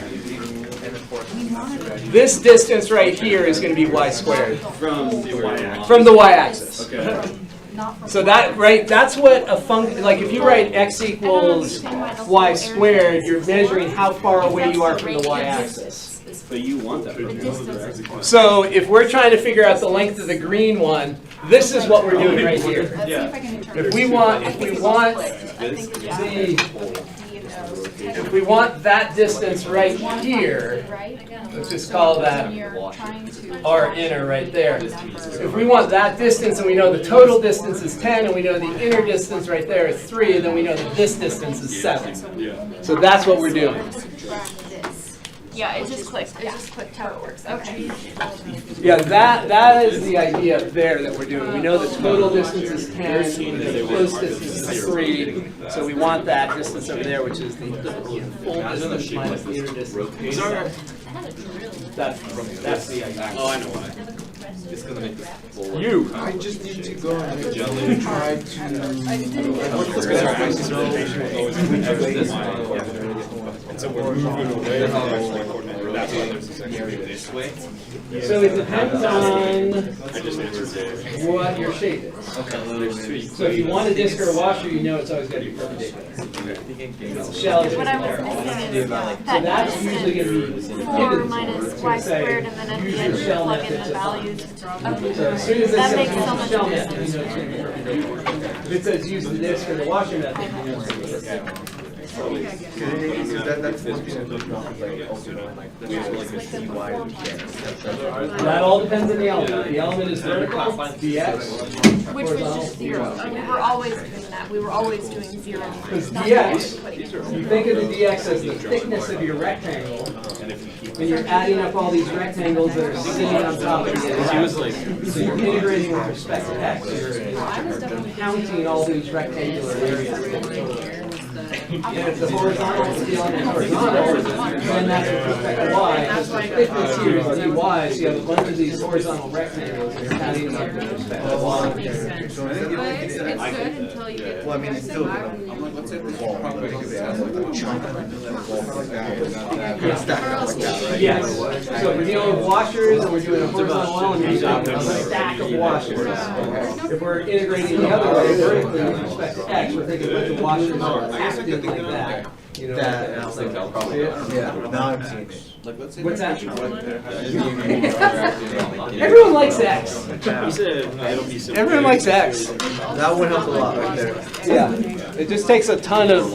We wanted to This distance right here is going to be y squared From the y-axis. from the y-axis. Okay. not from. So that, right, that's what a function, like if you write x equals y squared, you're measuring how far away you are from the y-axis. But you want that. The distance is 4. So if we're trying to figure out the length of the green one, this is what we're doing right here. Let's see if I can interpret. If we want I think if we want that distance right here, Right? let's just call that When you're trying to. our inner right there. If we want that distance and we know the total distance is 10 and we know the inner distance right there is 3, then we know that this distance is 7. Yeah. So that's what we're doing. Subtract this. Yeah, it just clicked. It just clicked how it works. Okay. Yeah, that is the idea there that we're doing. We know the total distance is 10, we know the close distance is 3, so we want that distance over there, which is the full distance minus the inner distance. That's the idea. Oh, I know why. It's gonna make this full. You. I just need to go and try And so we're moving away from that's why there's this area this way. So it depends on I just answered it. what your shape is. Okay. So if you want a disc or a washer, you know it's always got to be perpendicular. Shell is What I was there. missing is So that that's usually going to be distance, 4 minus y squared, and then at the end you plug in the values. So as soon as it That says makes so use much the shell sense. method, you know it's going to be perpendicular. If it says use the disc or the washer method, you know it's going to be perpendicular. That's like also like That all depends on the element. The element is vertical, dx, Which was just 0. And we were always doing that. We were always doing 0. because That's what we dx, were putting in. you think of the dx as the thickness of your rectangle, and you're adding up all these rectangles that are sitting on top of the edge. So you're integrating with respect to x. You're counting all these rectangular areas. And if the horizontal is the element horizontal, then that's with respect to y. Because the thickness here is dy, so you have a bunch of these horizontal rectangles, and you're counting them up with respect to y. But it's good until you get. Well, I mean, it's still, I'm like, let's say this wall, probably could be added like a chunk like that, stack it up like that, right? Yes. So if we're dealing with washers and we're doing a horizontal element, we're doing a stack of washers. If we're integrating the other way vertically with respect to x, we're thinking with the washers are acting like that. You know, That, like that. like, See it? yeah, now I'm seeing it. What's that? Everyone likes X. He said it'll be simple. Everyone likes X. That would help a lot right there. Yeah. It just takes a ton of,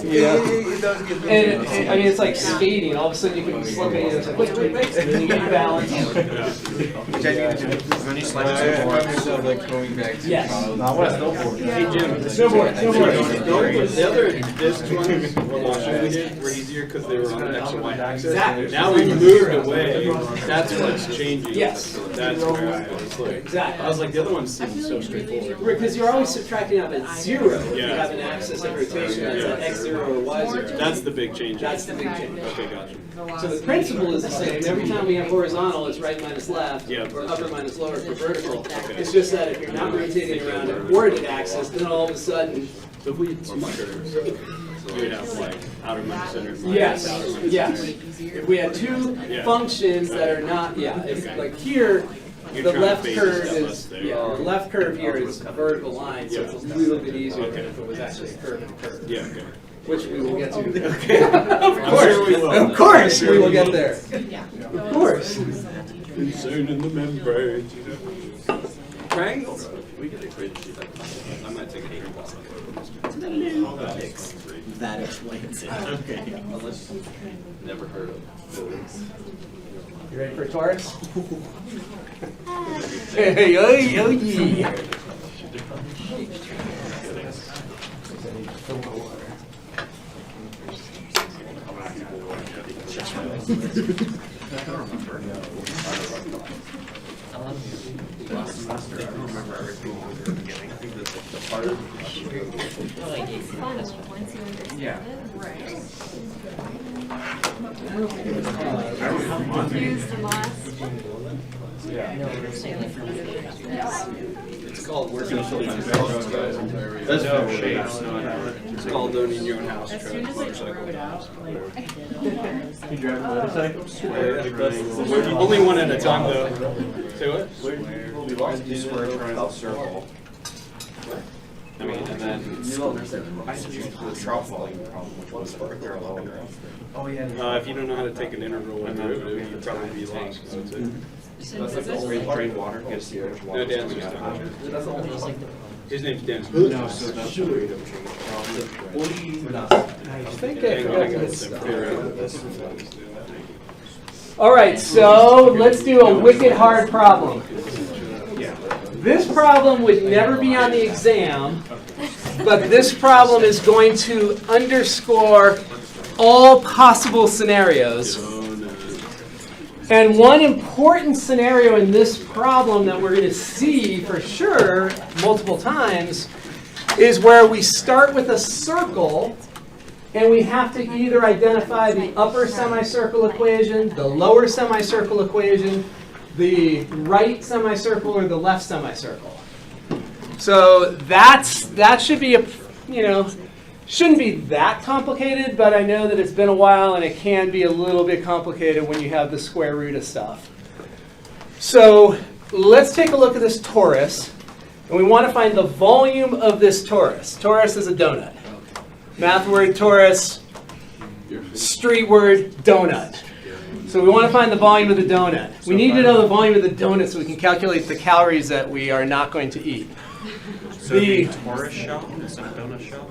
yeah. It does get. And I mean, it's like skating. All of a sudden you can slip it, and it's like, wait, and then you get balance. Which I think it's when you slide it more. like going back to Yes. college. No, I want to snowboard. Hey Jim, Snowboard. the other disc ones or washers we did were easier because they were on the X and Y axis. Exactly. Now we moved away. That's what's changing. Yes. That's where I was like, Exactly. I was like, the other ones seem so straightforward. Because you're always subtracting out at 0 if you Yeah. have an axis of rotation that's at x0 or y0. That's the big change. That's the big change. Okay, gotcha. So the principle is the same. Every time we have horizontal, it's right minus left, Yeah. or upper minus lower for vertical. It's just that if you're not rotating around a coordinate axis, then all of a sudden, So if we had two curves, you would have like outer minus center. Minus, yes, outer minus yes. center. If we had two Yeah. functions that are not, yeah, it's like here, You're the trying to left phase curve yourself is, up there. yeah, the left curve here is a vertical line, so it's a little bit easier than if it was actually a curve and curve. Yeah, okay. Which we will get to. Okay. I'm sure we will. Of course, we will get there. Of course. Concern in the membranes, you know. Triangles. We get a great sheet. I might take a drink off of it. That explains it. Okay. Unless never heard of those. You ready for Taurus? Hey, oh, yeah. Last semester, I don't remember everything from the beginning. I think that the part of It's fun once you understand Yeah. it. Right. I remember Confused and lost. it's called working on something. That's no shapes. It's called owning your own house. As soon as I throw it out, like, You drive motorcycles? Only one at a time, though. Say what? We lost the square triangle circle. I mean, and then I switched to the trough volume problem, which was a quicker lower. Oh, yeah. If you don't know how to take an integral with derivative, you'd probably be lost. So it's That's like the way you drain water, gets the ocean water. No, Dan's coming just out of it. His name's Dan. No, so that's the rate of change. I think I Hang on, I forgot gotta this. figure out this. All right, so let's do a wicked hard problem. This problem would never be on the exam, but this problem is going to underscore all possible scenarios. And one important scenario in this problem that we're going to see for sure multiple times is where we start with a circle and we have to either identify the upper semicircle equation, the lower semicircle equation, the right semicircle, or the left semicircle. So that should be shouldn't be that complicated, but I know that it's been a while and it can be a little bit complicated when you have the square root of stuff. So let's take a look at this torus, and we want to find the volume of this torus. Torus is a donut. Math word torus, street word donut. So we want to find the volume of the donut. We need to know the volume of the donut so we can calculate the calories that we are not going to eat. So the Taurus shop instead of donut shop?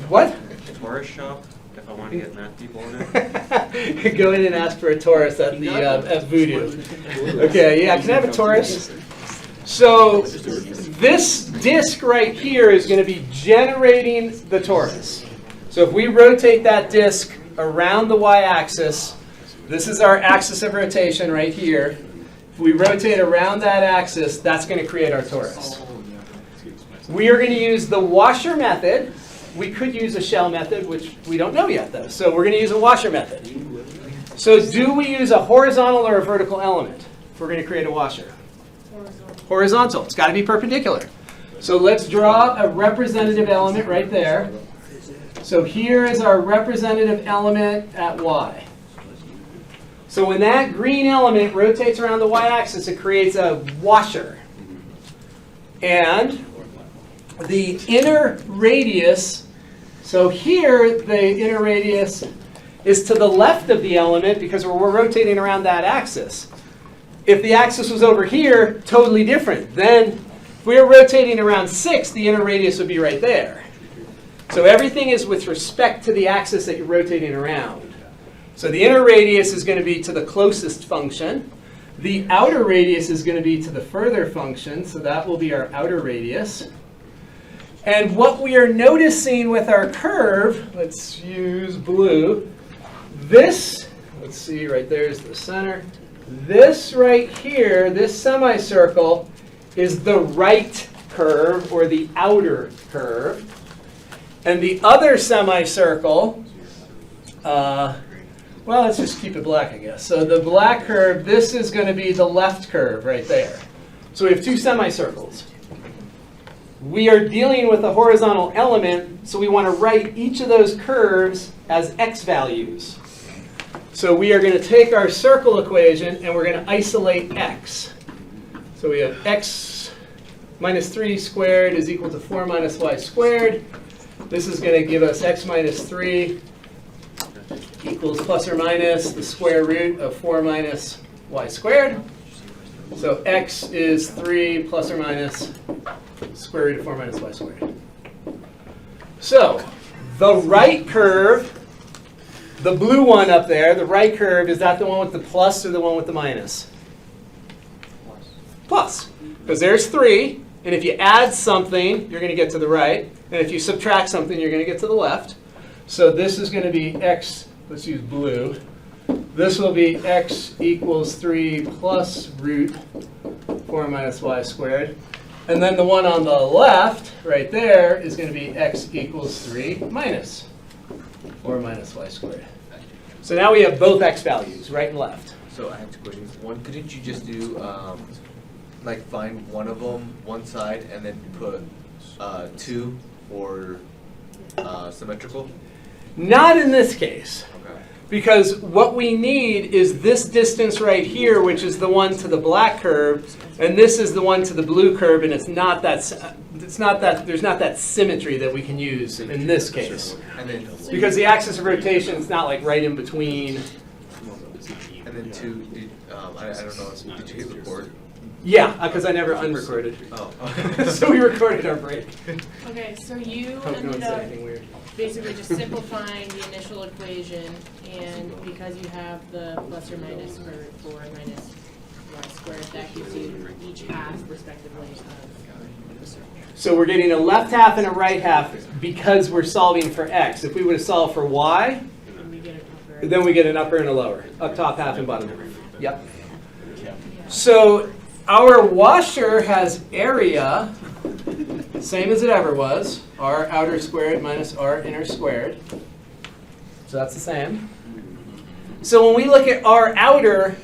What? Taurus shop, if I want to get math people in it. Go in and ask for a torus at Voodoo. Okay, yeah, can I have a torus? So this disk right here is going to be generating the torus. So if we rotate that disk around the y-axis, this is our axis of rotation right here. If we rotate around that axis, that's going to create our torus. We are going to use the washer method. We could use a shell method, which we don't know yet, though. So we're going to use a washer method. So do we use a horizontal or a vertical element if we're going to create a washer? Horizontal. It's got to be perpendicular. So let's draw a representative element right there. So here is our representative element at y. So when that green element rotates around the y-axis, it creates a washer. And the inner radius, so here the inner radius is to the left of the element because we're rotating around that axis. If the axis was over here, totally different. Then if we were rotating around 6, the inner radius would be right there. So everything is with respect to the axis that you're rotating around. So the inner radius is going to be to the closest function. The outer radius is going to be to the further function, so that will be our outer radius. And what we are noticing with our curve, let's use blue, this, let's see, right there is the center. This right here, this semicircle, is the right curve, or the outer curve. And the other semicircle, well, let's just keep it black, I guess. So the black curve, this is going to be the left curve right there. So we have two semicircles. We are dealing with a horizontal element, so we want to write each of those curves as x values. So we are going to take our circle equation and we're going to isolate x. So we have x minus 3 squared is equal to 4 minus y squared. This is going to give us x minus 3 equals plus or minus the square root of 4 minus y squared. So x is 3 plus or minus square root of 4 minus y squared. So the right curve, the blue one up there, the right curve, is that the one with the plus or the one with the minus? Plus. Because there's 3, and if you add something, you're going to get to the right. And if you subtract something, you're going to get to the left. So this is going to be x, let's use blue. This will be x equals 3 plus root 4 minus y squared. And then the one on the left, right there, is going to be x equals 3 minus 4 minus y squared. So now we have both x values, right and left. So I have two questions. One, couldn't you just do, like find one of them, one side, and then put 2 for symmetrical? Not in this case. Okay. Because what we need is this distance right here, which is the one to the black curve, and this is the one to the blue curve, and there's not that symmetry that we can use in this case. And then, Because the axis of rotation is not like right in between. and then 2, did, I don't know, did you hit record? Yeah, because I never unrecorded. Oh. So we recorded our break. Okay, so you Hope no one ended said up anything weird. basically just simplifying the initial equation, and because you have the plus or minus for 4 minus y squared, that gives you each half respectively of the circle. So we're getting a left half and a right half because we're solving for x. If we would have solved for y, And we get an upper. then we get an upper and a lower. Up top half and bottom half. Yep. So our washer has area, same as it ever was, r outer squared minus r inner squared. So that's the same. So when we look at r outer,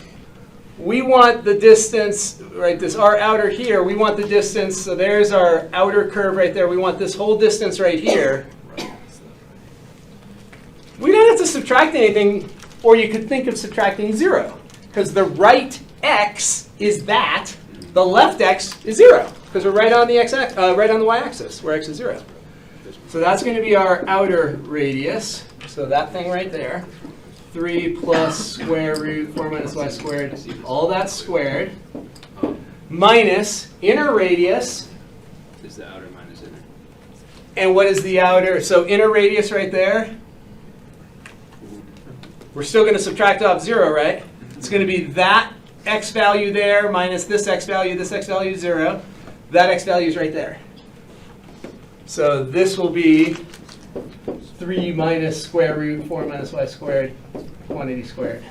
we want the distance, right, this r outer here, we want the distance, so there's our outer curve right there. We want this whole distance right here. We don't have to subtract anything, or you could think of subtracting 0, because the right x is that, the left x is 0, because we're right on the right on the y-axis, where x is 0. So that's going to be our outer radius. So that thing right there, 3 plus square root 4 minus y squared, all that squared, minus inner radius. Is the outer minus inner. And what is the outer? So inner radius right there. We're still going to subtract off 0, right? It's going to be that x value there minus this x value 0. That x value is right there. So this will be 3 minus square root 4 minus y squared, 180 squared.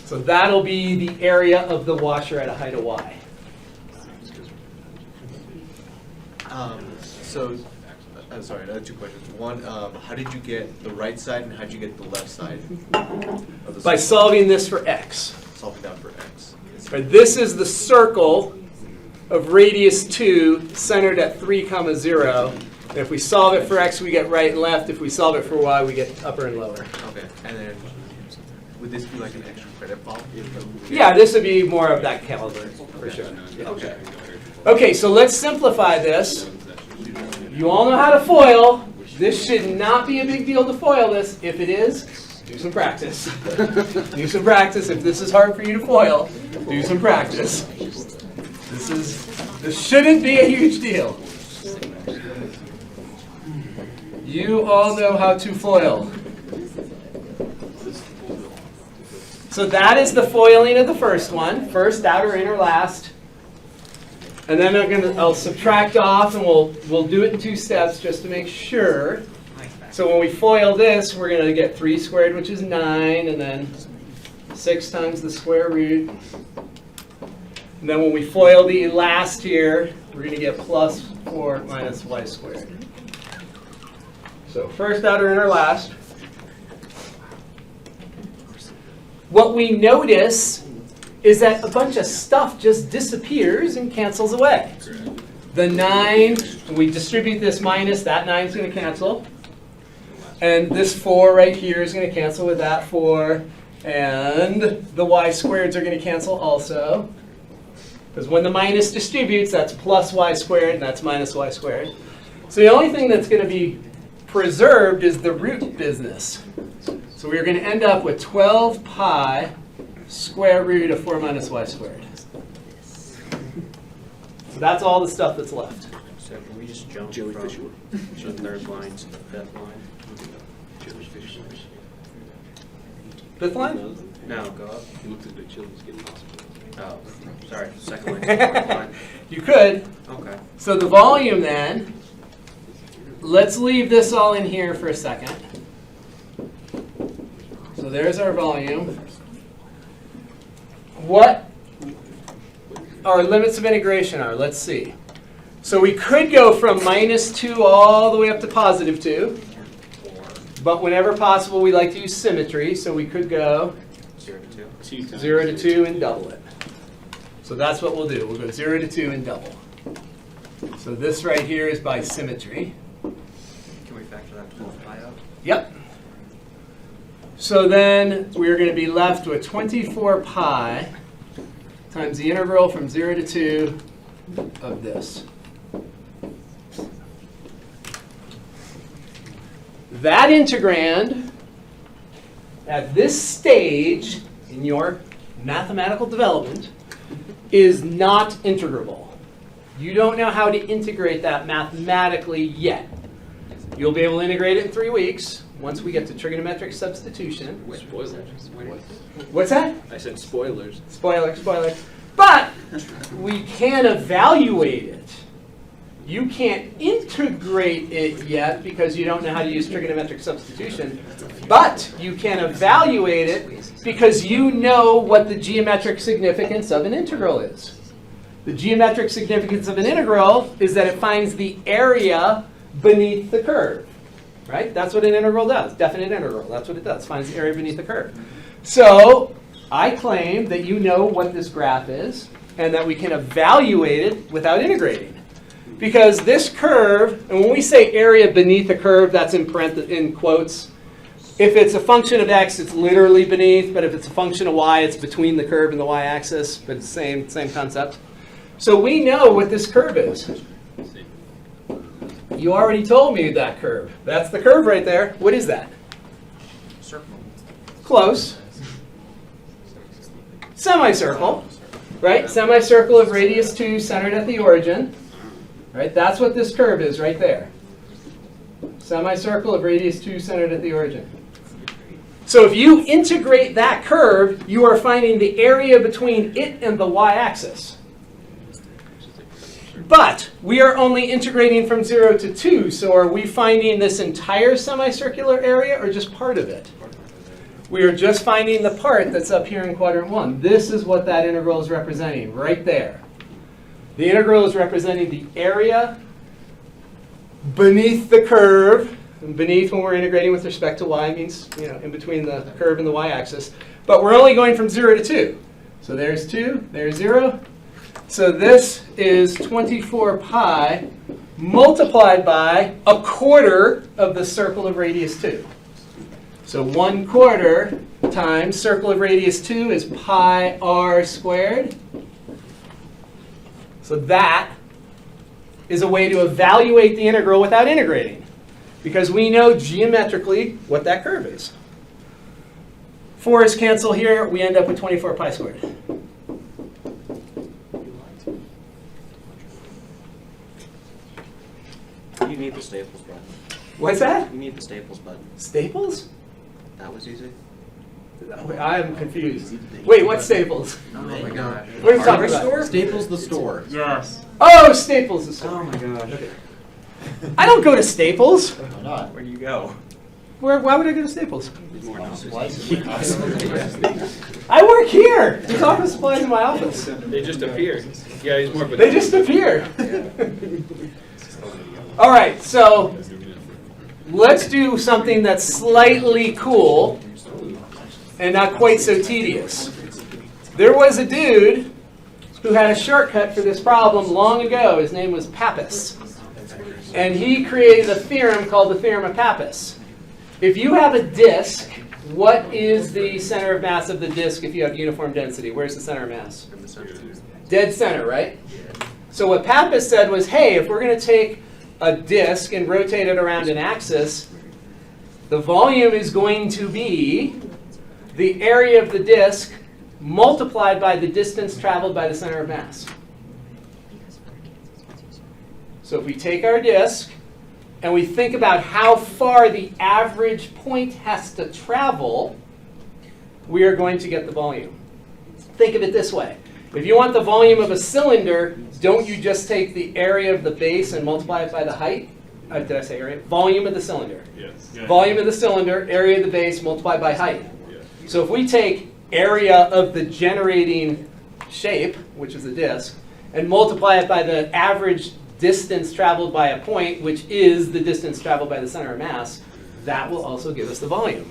So that'll be the area of the washer at a height of y. So, I'm sorry, another two questions. One, how did you get the right side, and how did you get the left side? Of the By circle? solving this for x. Solving that for x. Right, this is the circle of radius 2 centered at 3, 0. And if we solve it for x, we get right and left. If we solve it for y, we get upper and lower. Okay, and then would this be like an extra credit problem? Yeah, this would be more of that caliber, for sure. Yeah. Okay. Okay, so let's simplify this. You all know how to foil. This should not be a big deal to foil this. If it is, do some practice. Do some practice. If this is hard for you to foil, do some practice. This shouldn't be a huge deal. You all know how to foil. So that is the foiling of the first one. First, outer, inner, last. And then I'll subtract off, and we'll do it in 2 steps just to make sure. So when we foil this, we're going to get 3 squared, which is 9, and then 6 times the square root. And then when we foil the last here, we're going to get plus 4 minus y squared. So first, outer, inner, last. What we notice is that a bunch of stuff just disappears and cancels away. The 9, we distribute this minus, that 9 is going to cancel. And this 4 right here is going to cancel with that 4. And the y squareds are going to cancel also. Because when the minus distributes, that's plus y squared, and that's minus y squared. So the only thing that's going to be preserved is the root business. So we're going to end up with 12 pi square root of 4 minus y squared. So that's all the stuff that's left. So can we just jump from the third line to the fifth line? Fifth line? No, go up. He looks at the children's getting hospital. Oh, sorry, second line to the fourth line. You could. Okay. So the volume then, let's leave this all in here for a second. So So there's our volume. What our limits of integration are, let's see. So we could go from -2 all the way up to +2. But whenever possible, we like to use symmetry. So we could go 0 to 2 and double it. So that's what we'll do. We'll go 0 to 2 and double. So this right here is by symmetry. Can we factor that 12 pi out? Yep. So then we're going to be left with 24 pi times the integral from 0 to 2 of this. That integrand at this stage in your mathematical development is not integrable. You don't know how to integrate that mathematically yet. You'll be able to integrate it in 3 weeks once we get to trigonometric substitution. Spoilers. What's that? I said spoilers. Spoiler. But we can evaluate it. You can't integrate it yet because you don't know how to use trigonometric substitution. But you can evaluate it because you know what the geometric significance of an integral is. The geometric significance of an integral is that it finds the area beneath the curve. Right? That's what an integral does. Definite integral. That's what it does. Finds the area beneath the curve. So I claim that you know what this graph is and that we can evaluate it without integrating. Because this curve, and when we say area beneath the curve, that's in quotes. If it's a function of x, it's literally beneath. But if it's a function of y, it's between the curve and the y-axis. But it's the same concept. So we know what this curve is. You already told me that curve. That's the curve right there. What is that? Circle. Close. Semicircle, right? Semicircle of radius 2 centered at the origin. Right? That's what this curve is right there. Semicircle of radius 2 centered at the origin. So if you integrate that curve, you are finding the area between it and the y-axis. But we are only integrating from 0 to 2, so are we finding this entire semicircular area or just part of it? We are just finding the part that's up here in quadrant 1. This is what that integral is representing, right there. The integral is representing the area beneath the curve. And beneath, when we're integrating with respect to y, means in between the curve and the y-axis. But we're only going from 0 to 2. So there's 2, there's 0. So this is 24 pi multiplied by 1/4 of the circle of radius 2. So 1/4 times circle of radius 2 is pi r squared. So that is a way to evaluate the integral without integrating, because we know geometrically what that curve is. 4's cancel here. We end up with 24 pi squared. You need the Staples button. What's that? You need the Staples button. Staples? That was easy. I'm confused. Wait, what Staples? Oh my gosh. What are you talking about? Staples the store. Yes. Oh, Staples the store. Oh my gosh. I don't go to Staples. Why not? Where do you go? Why would I go to Staples? I I work here. There's office supplies in my office. They just appear. Yeah, he's more. They just appear. All right, so let's do something that's slightly cool and not quite so tedious. There was a dude who had a shortcut for this problem long ago. His name was Pappus. And he created a theorem called the theorem of Pappus. If you have a disk, what is the center of mass of the disk if you have uniform density? Where's the center of mass? Dead center, right? So what Pappus said was, hey, if we're going to take a disk and rotate it around an axis, the volume is going to be the area of the disk multiplied by the distance traveled by the center of mass. So if we take our disk and we think about how far the average point has to travel, we are going to get the volume. Think of it this way. If you want the volume of a cylinder, don't you just take the area of the base and multiply it by the height? Did I say area? Volume of the cylinder. Yes. Volume of the cylinder, area of the base, multiplied by height. Yes. So if we take area of the generating shape, which is a disk, and multiply it by the average distance traveled by a point, which is the distance traveled by the center of mass, that will also give us the volume.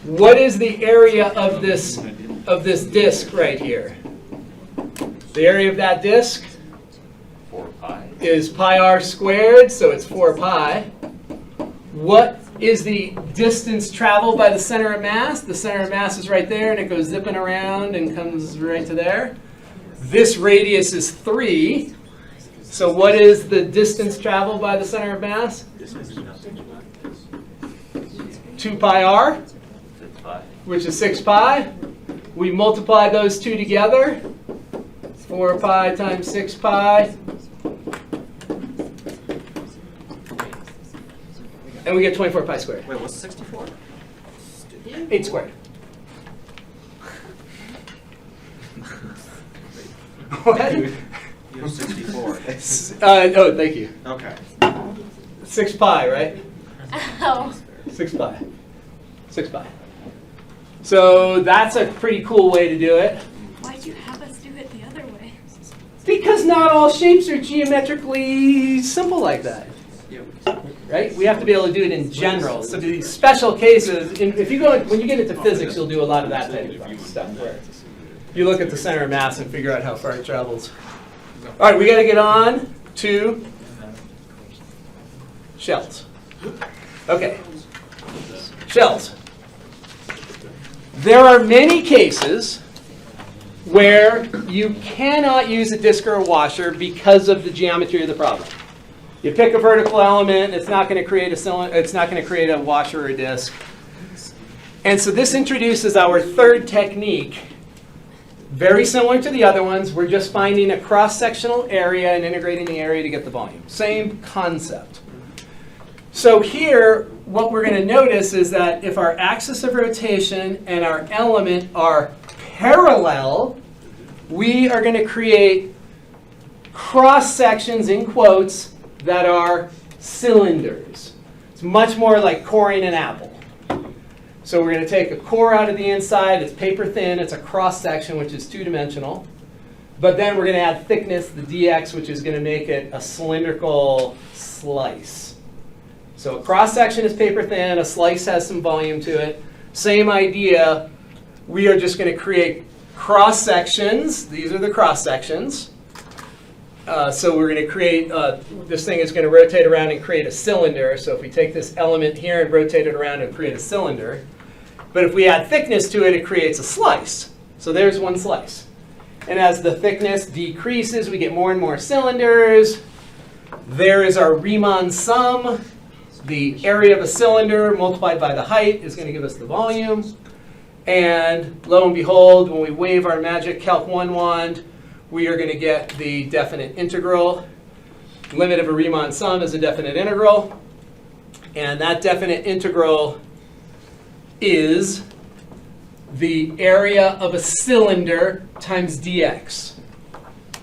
What is the area of this disk right here? The area of that disk 4 pi. is pi r squared, so it's 4 pi. What is the distance traveled by the center of mass? The center of mass is right there, and it goes zipping around and comes right to there. This radius is 3. So what is the distance traveled by the center of mass? 2 pi r, 6 pi. which is 6 pi. We multiply those two together. 4 pi times 6 pi. And we get 24 pi squared. Wait, what's 64? 8 squared. What? You have 64. Oh, thank you. Okay. 6 pi, right? Oh. 6 pi. 6 pi. So that's a pretty cool way to do it. Why'd you have us do it the other way? Because not all shapes are geometrically simple like that. Right? We have to be able to do it in general. So these special cases, if you go, when you get into physics, you'll do a lot of that type of stuff. Where you look at the center of mass and figure out how far it travels. All right, we got to get on to shells. Okay, shells. There are many cases where you cannot use a disk or a washer because of the geometry of the problem. You pick a vertical element, it's not going to create a cylinder, it's not going to create a washer or a disk. And so this introduces our third technique. Very similar to the other ones, we're just finding a cross-sectional area and integrating the area to get the volume. Same concept. So here, what we're going to notice is that if our axis of rotation and our element are parallel, we are going to create cross-sections, in quotes, that are cylinders. It's much more like coring an apple. So we're going to take a core out of the inside. It's paper thin. It's a cross-section, which is two-dimensional. But then we're going to add thickness, the dx, which is going to make it a cylindrical slice. So a cross-section is paper thin. A slice has some volume to it. Same idea. We are just going to create cross-sections. These are the cross-sections. So we're going to create, this thing is going to rotate around and create a cylinder. So if we take this element here and rotate it around and create a cylinder. But if we add thickness to it, it creates a slice. So there's one slice. And as the thickness decreases, we get more and more cylinders. There is our Riemann sum. The area of a cylinder multiplied by the height is going to give us the volume. And lo and behold, when we wave our magic Calc 1 wand, we are going to get the definite integral. Limit of a Riemann sum is a definite integral. And that definite integral is the area of a cylinder times dx.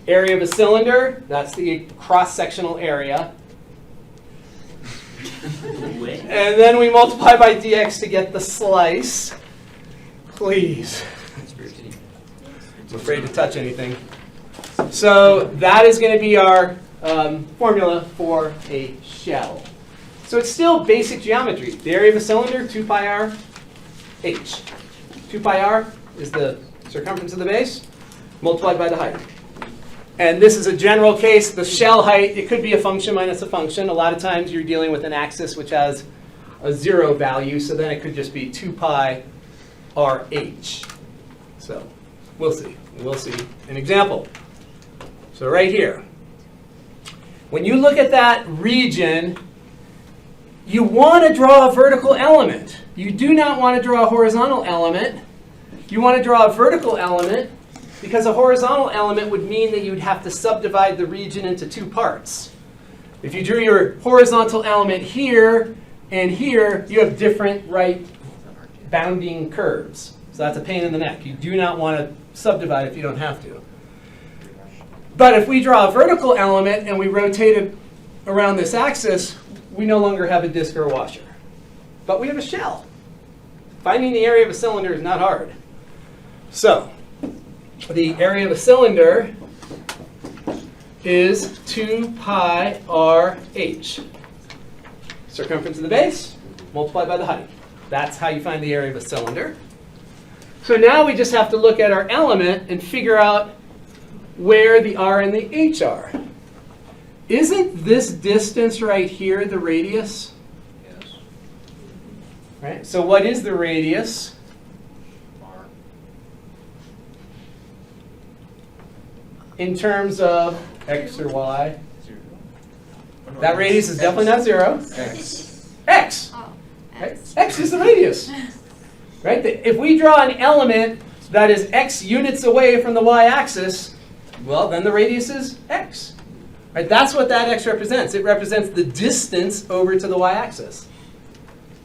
Area of a cylinder, that's the cross-sectional area. And then we multiply by dx to get the slice. Please. I'm afraid to touch anything. So that is going to be our formula for a shell. So it's still basic geometry. The area of a cylinder, 2 pi r h. 2 pi r is the circumference of the base multiplied by the height. And this is a general case. The shell height, it could be a function minus a function. A lot of times you're dealing with an axis which has a 0 value, so then it could just be 2 pi rh. So we'll see. We'll see an example. So right here, when you look at that region, you want to draw a vertical element. You do not want to draw a horizontal element. You want to draw a vertical element because a horizontal element would mean that you'd have to subdivide the region into two parts. If you drew your horizontal element here and here, you have different right bounding curves. So that's a pain in the neck. You do not want to subdivide if you don't have to. But if we draw a vertical element and we rotate it around this axis, we no longer have a disk or a washer. But we have a shell. Finding the area of a cylinder is not hard. So, the area of a cylinder is 2 pi RH. Circumference of the base multiplied by the height. That's how you find the area of a cylinder. So now we just have to look at our element and figure out where the R and the H are. Isn't this distance right here the radius? Yes. Right? So what is the radius? R. In terms of x or y? That radius is definitely not 0. X. X. Oh, Right? X is the radius. Right? If we draw an element that is x units away from the y-axis, well, then the radius is x. Right? That's what that x represents. It represents the distance over to the y-axis.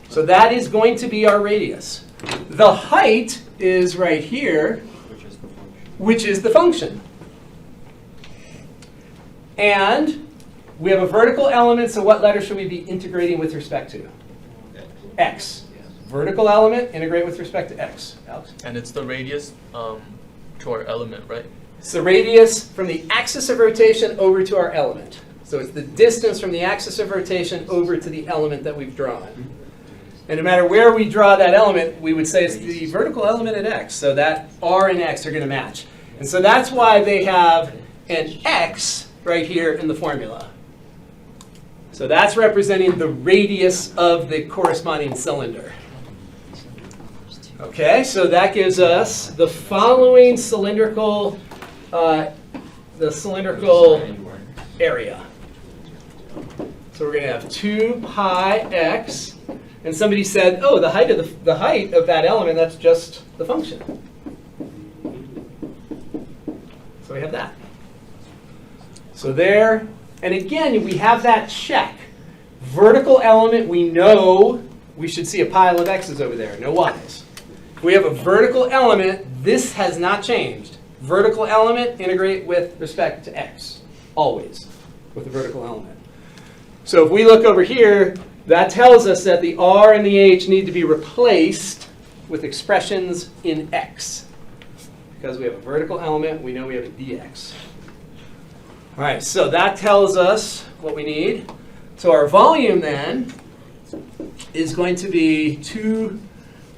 So that is going to be our radius. The height is right here, which is the function. And we have a vertical element, so what letter should we be integrating with respect to? X. Vertical element, integrate with respect to x. Alex? And it's the radius to our element, right? It's the radius from the axis of rotation over to our element. So it's the distance from the axis of rotation over to the element that we've drawn. And no matter where we draw that element, we would say it's the vertical element at x. So that R and x are going to match. And so that's why they have an x right here in the formula. So that's representing the radius of the corresponding cylinder. Okay, so that gives us the following cylindrical area. So we're going to have 2 pi x, and somebody said, oh, the height of that element, that's just the function. So we have that. So there, and again, we have that check. Vertical element, we know we should see a pile of x's over there, no y's. If we have a vertical element, this has not changed. Vertical element, integrate with respect to x, always, with the vertical element. So if we look over here, that tells us that the R and the H need to be replaced with expressions in x. Because we have a vertical element, we know we have a dx. All right, so that tells us what we need. So our volume then is going to be 2.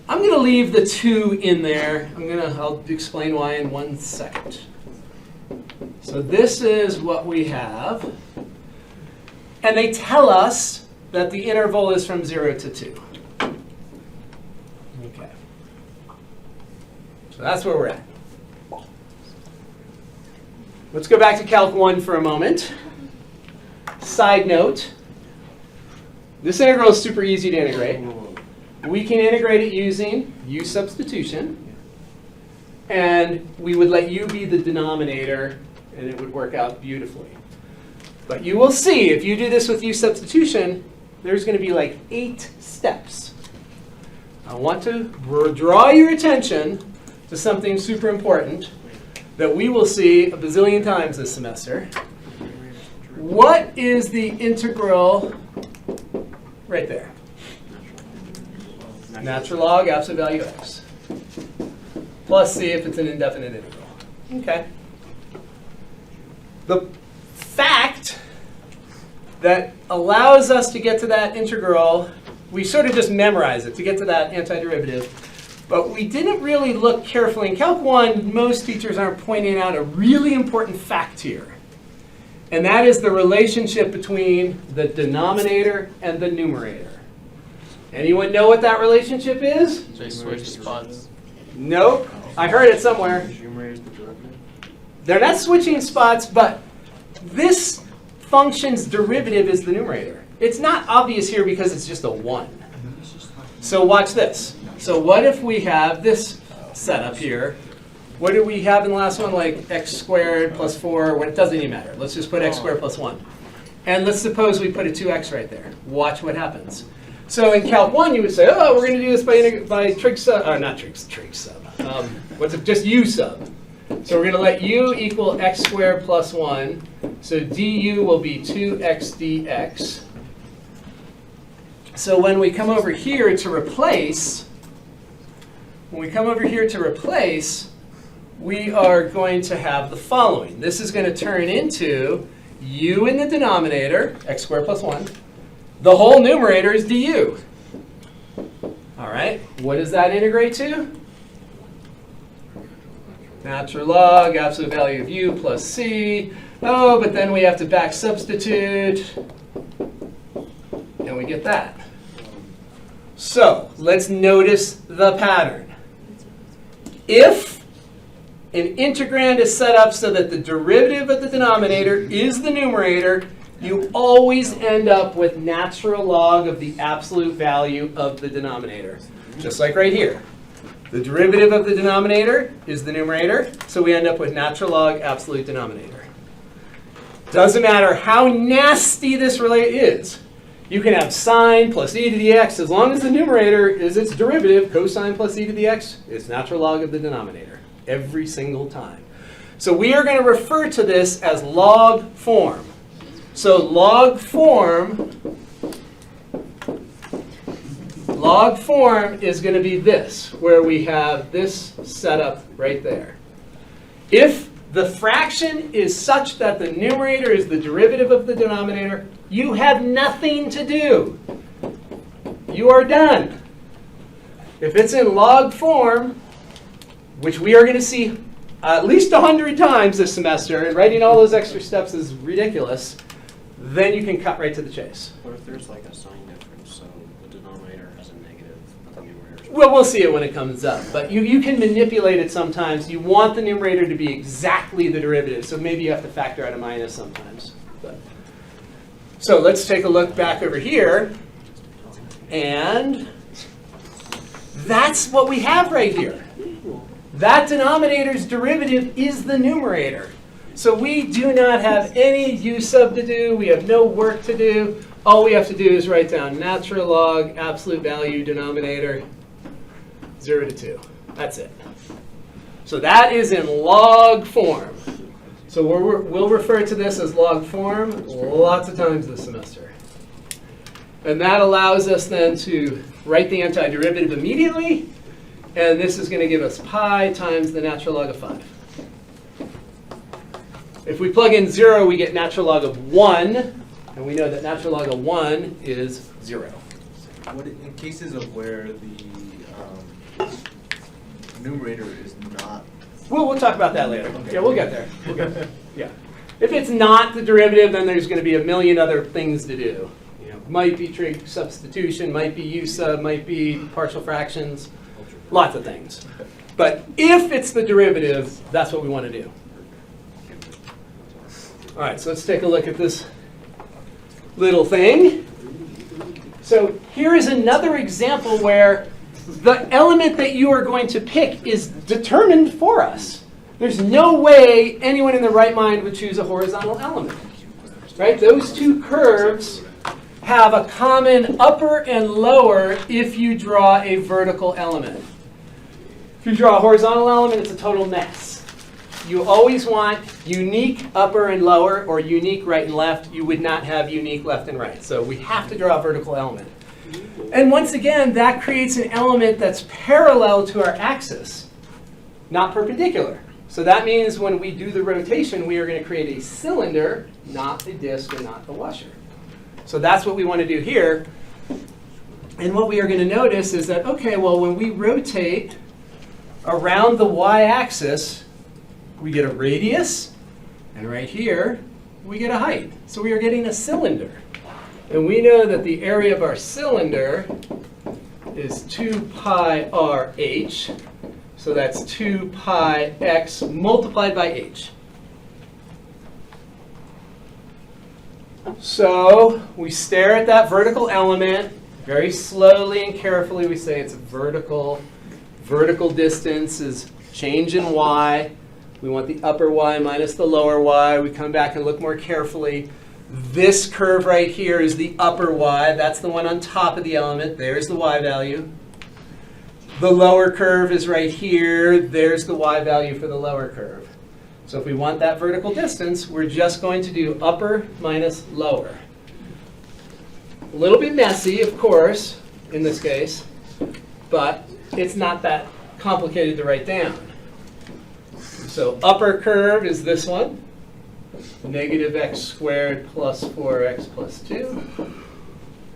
I'm going to leave the 2 in there. I'll explain why in 1 second. So this is what we have. And they tell us that the interval is from 0 to 2. Okay. So that's where we're at. Let's go back to Calc 1 for a moment. Side note, this integral is super easy to integrate. We can integrate it using u substitution. And we would let u be the denominator, and it would work out beautifully. But you will see, if you do this with u substitution, there's going to be like 8 steps. I want to draw your attention to something super important that we will see a bazillion times this semester. What is the integral right there? Natural log absolute value x. Plus c if it's an indefinite integral. Okay. The fact that allows us to get to that integral, we sort of just memorize it to get to that antiderivative. But we didn't really look carefully. In Calc 1, most teachers aren't pointing out a really important fact here. And that is the relationship between the denominator and the numerator. Anyone know what that relationship is? They switch spots. Nope. I heard it somewhere. They're not switching spots, but this function's derivative is the numerator. It's not obvious here because it's just a 1. So watch this. So what if we have this setup here? What did we have in the last one? Like x squared plus 4. Well, it doesn't even matter. Let's just put x squared plus 1. And let's suppose we put a 2x right there. Watch what happens. So in Calc 1, you would say, oh, we're going to do this by trig sub. Not trig sub. What's it? Just u sub. So we're going to let u equal x squared plus 1. So du will be 2x dx. So when we come over here to replace, when we come over here to replace, we are going to have the following. This is going to turn into u in the denominator, x squared plus 1. The whole numerator is du. All right, what does that integrate to? Natural log, absolute value of u plus c. Oh, but then we have to back substitute. And we get that. So let's notice the pattern. If an integrand is set up so that the derivative of the denominator is the numerator, you always end up with natural log of the absolute value of the denominator. Just like right here. The derivative of the denominator is the numerator, so we end up with natural log absolute denominator. Doesn't matter how nasty this is. You can have sine plus e to the x. As long as the numerator is its derivative, cosine plus e to the x, it's natural log of the denominator every single time. So we are going to refer to this as log form. So log form is going to be this, where we have this set up right there. If the fraction is such that the numerator is the derivative of the denominator, you have nothing to do. You are done. If it's in log form, which we are going to see at least 100 times this semester, and writing all those extra steps is ridiculous, then you can cut right to the chase. What if there's like a sign difference, so the denominator has a negative, but the numerator is... Well, we'll see it when it comes up. But you can manipulate it sometimes. You want the numerator to be exactly the derivative, so maybe you have to factor out a minus sometimes. So let's take a look back over here. And that's what we have right here. That denominator's derivative is the numerator. So we do not have any u sub to do. We have no work to do. All we have to do is write down natural log, absolute value, denominator, 0 to 2. That's it. So that is in log form. So we'll refer to this as log form lots of times this semester. And that allows us then to write the antiderivative immediately. And this is going to give us pi times the natural log of 5. If we plug in 0, we get natural log of 1. And we know that natural log of 1 is 0. What in cases of where the numerator is not... We'll talk about that later. Okay. Yeah, we'll get there. We'll get there. Yeah. If it's not the derivative, then there's going to be a million other things to do. Might be trig substitution, might be u sub, might be partial fractions, lots of things. But if it's the derivative, that's what we want to do. All right, so let's take a look at this little thing. So here is another example where the element that you are going to pick is determined for us. There's no way anyone in their right mind would choose a horizontal element. Right? Those two curves have a common upper and lower if you draw a vertical element. If you draw a horizontal element, it's a total mess. You always want unique upper and lower or unique right and left. You would not have unique left and right. So we have to draw a vertical element. And once again, that creates an element that's parallel to our axis, not perpendicular. So that means when we do the rotation, we are going to create a cylinder, not a disk or not a washer. So that's what we want to do here. And what we are going to notice is that, okay, well, when we rotate around the y-axis, we get a radius, and right here, we get a height. So we are getting a cylinder. And we know that the area of our cylinder is 2 pi rh. So that's 2 pi x multiplied by h. So we stare at that vertical element. Very slowly and carefully we say it's vertical. Vertical distance is change in y. We want the upper y minus the lower y. We come back and look more carefully. This curve right here is the upper y. That's the one on top of the element. There's the y value. The lower curve is right here. There's the y value for the lower curve. So if we want that vertical distance, we're just going to do upper minus lower. A little bit messy, of course, in this case, but it's not that complicated to write down. So upper curve is this one, negative x squared plus 4x plus 2.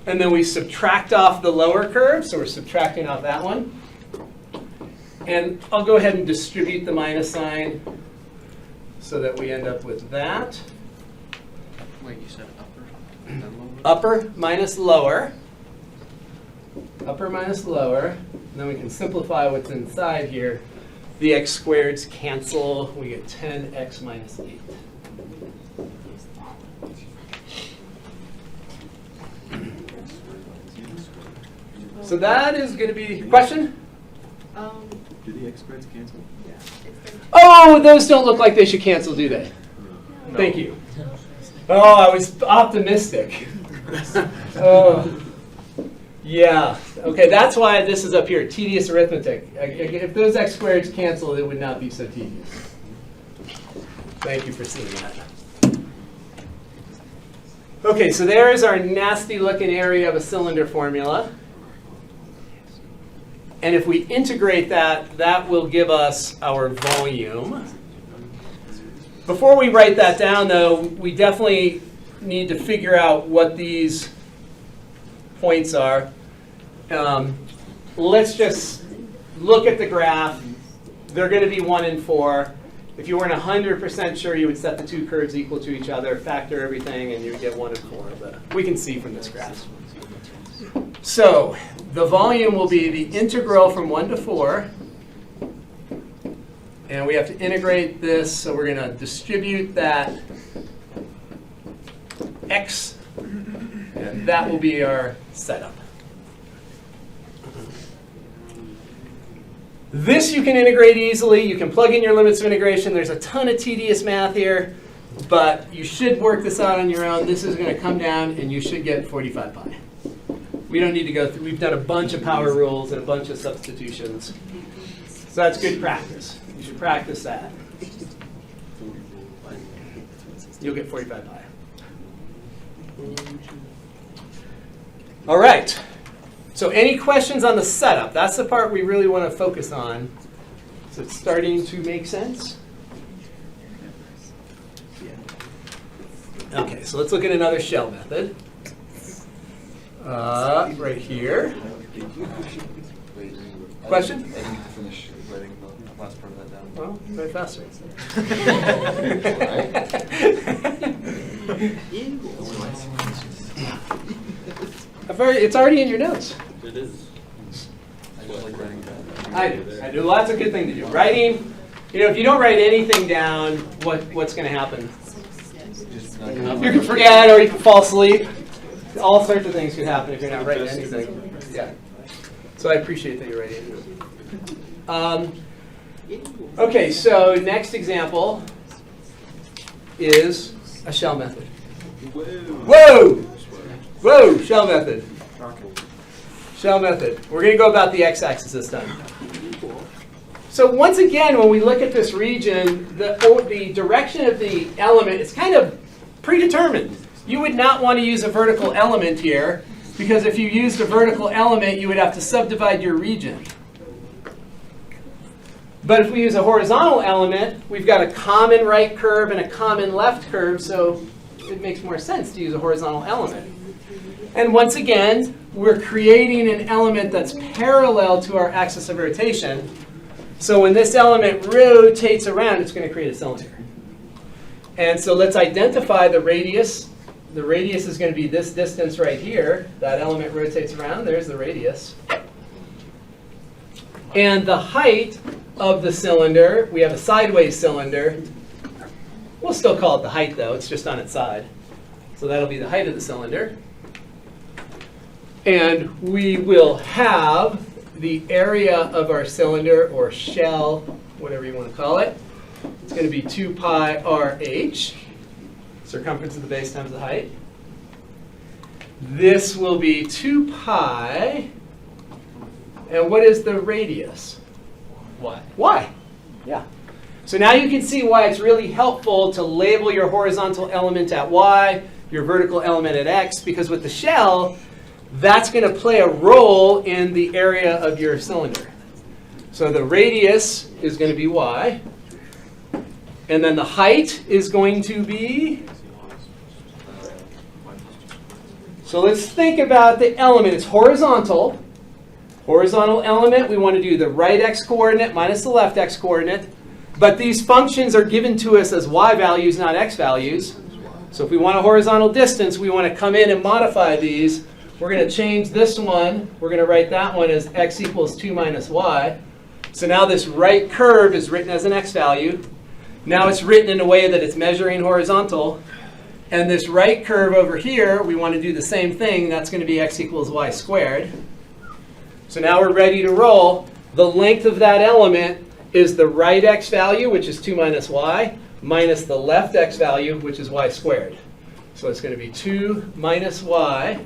And then we subtract off the lower curve, so we're subtracting off that one. And I'll go ahead and distribute the minus sign so that we end up with that. Wait, you said upper and then lower? Upper minus lower. Upper minus lower. And then we can simplify what's inside here. The x squareds cancel. We get 10x minus 8. So that is going to be question? Do the x squareds cancel? Oh, those don't look like they should cancel, do they? Thank you. Oh, I was optimistic. Oh, yeah. Okay, that's why this is up here, tedious arithmetic. If those x squareds cancel, it would not be so tedious. Thank you for seeing that. Okay, so there is our nasty looking area of a cylinder formula. And if we integrate that, that will give us our volume. Before we write that down, though, we definitely need to figure out what these points are. Let's just look at the graph. They're going to be 1 and 4. If you weren't 100% sure, you would set the two curves equal to each other, factor everything, and you would get 1 and 4. But we can see from this graph. So the volume will be the integral from 1 to 4. And we have to integrate this, so we're going to distribute that x, and that will be our setup. This you can integrate easily. You can plug in your limits of integration. There's a ton of tedious math here, but you should work this out on your own. This is going to come down, and you should get 45 pi. We don't need to go through. We've done a bunch of power rules and a bunch of substitutions. So that's good practice. You should practice that. You'll get 45 pi. All right. So any questions on the setup? That's the part we really want to focus on. So it's starting to make sense? Okay, so let's look at another shell method. Right here. Question? I need to finish writing the last part of that down. Well, very faster. It's already in your notes. It is. I just like writing down. I do. Lots of good things to do. Writing, if you don't write anything down, what's going to happen? Just You can forget, or you can fall asleep. All sorts of things can happen if you're not writing anything. Yeah. So I appreciate that you're writing. Okay, so next example is a shell method. Whoa! Whoa! Shell method. Shell method. We're going to go about the x-axis this time. So once again, when we look at this region, the direction of the element is kind of predetermined. You would not want to use a vertical element here, because if you used a vertical element, you would have to subdivide your region. But if we use a horizontal element, we've got a common right curve and a common left curve, so it makes more sense to use a horizontal element. And once again, we're creating an element that's parallel to our axis of rotation. So when this element rotates around, it's going to create a cylinder. And so let's identify the radius. The radius is going to be this distance right here. That element rotates around. There's the radius. And the height of the cylinder, we have a sideways cylinder. We'll still call it the height, though. It's just on its side. So that'll be the height of the cylinder. And we will have the area of our cylinder, or shell, whatever you want to call it. It's going to be 2 pi RH, circumference of the base times the height. This will be 2 pi. And what is the radius? Y. Y. Yeah. So now you can see why it's really helpful to label your horizontal element at Y, your vertical element at X, because with the shell, that's going to play a role in the area of your cylinder. So the radius is going to be y. And then the height is going to be... So let's think about the element. It's horizontal. Horizontal element, we want to do the right x-coordinate minus the left x-coordinate. But these functions are given to us as y values, not x values. So if we want a horizontal distance, we want to come in and modify these. We're going to change this one. We're going to write that one as x equals 2 minus y. So now this right curve is written as an x value. Now it's written in a way that it's measuring horizontal. And this right curve over here, we want to do the same thing. That's going to be x equals y squared. So now we're ready to roll. The length of that element is the right x value, which is 2 minus y, minus the left x value, which is y squared. So it's going to be 2 minus y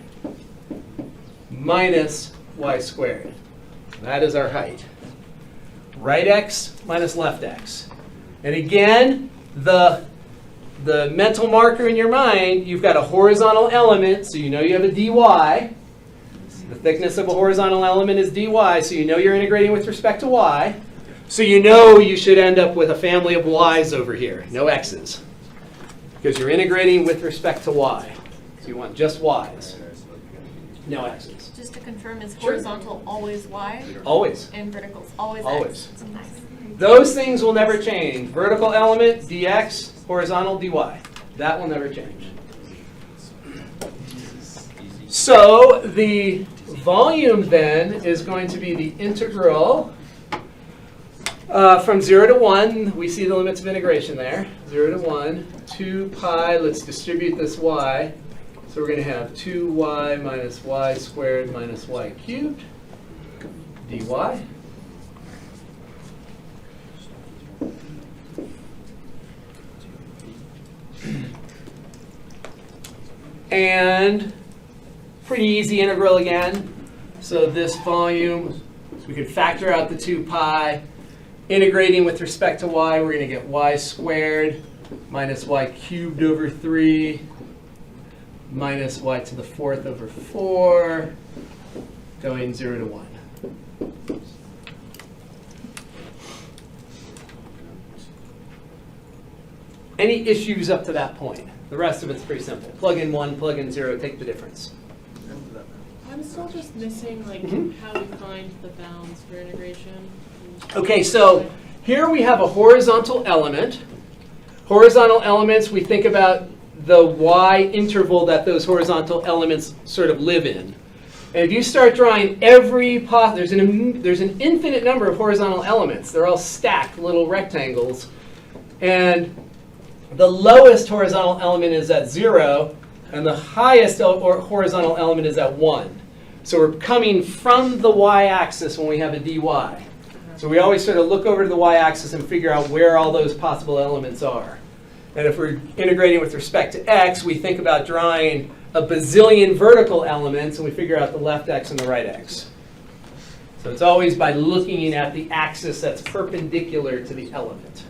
minus y squared. That is our height. Right x minus left x. And again, the mental marker in your mind, you've got a horizontal element, so you know you have a dy. The thickness of a horizontal element is dy, so you know you're integrating with respect to y. So you know you should end up with a family of y's over here, no x's. Because you're integrating with respect to y. So you want just y's, no x's. Just to confirm, is Sure. horizontal always y? Always. And vertical's always Always. x? Nice. Those things will never change. Vertical element, dx, horizontal, dy. That will never change. So the volume then is going to be the integral from 0 to 1. We see the limits of integration there. 0 to 1, 2 pi. Let's distribute this y. So we're going to have 2y minus y squared minus y cubed dy. And pretty easy integral again. So this volume, we could factor out the 2 pi. Integrating with respect to y, we're going to get y squared minus y cubed over 3 minus y to the 4th over 4, going 0 to 1. Any issues up to that point? The rest of it's pretty simple. Plug in 1, plug in 0, take the difference. I'm still just missing like Mhm. how we find the bounds for integration. Okay, so here we have a horizontal element. Horizontal elements, we think about the y interval that those horizontal elements sort of live in. And if you start drawing every there's an infinite number of horizontal elements. They're all stacked little rectangles. And the lowest horizontal element is at 0, and the highest horizontal element is at 1. So we're coming from the y-axis when we have a dy. So we always sort of look over to the y-axis and figure out where all those possible elements are. And if we're integrating with respect to x, we think about drawing a bazillion vertical elements, and we figure out the left x and the right x. So it's always by looking at the axis that's perpendicular to the element.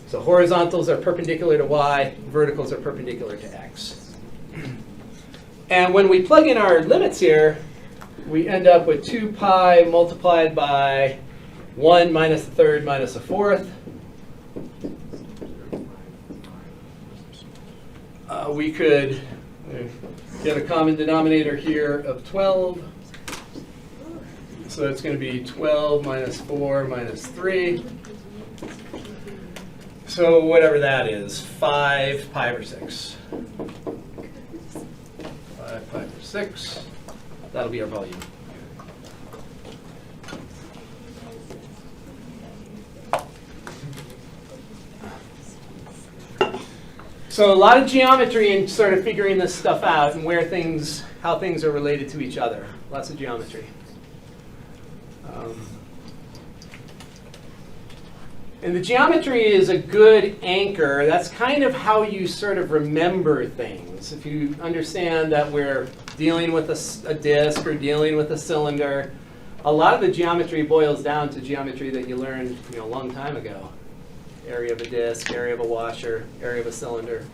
So horizontals are perpendicular to y, verticals are perpendicular to x. And when we plug in our limits here, we end up with 2 pi multiplied by 1 minus a third minus a fourth. We could get a common denominator here of 12. So it's going to be 12 minus 4 minus 3. So whatever that is, 5 pi over 6. 5 pi over 6. That'll be our volume. So a lot of geometry and sort of figuring this stuff out and how things are related to each other. Lots of geometry. And the geometry is a good anchor. That's kind of how you sort of remember things. If you understand that we're dealing with a disk or dealing with a cylinder, a lot of the geometry boils down to geometry that you learned a long time ago. Area of a disk, area of a washer, area of a cylinder.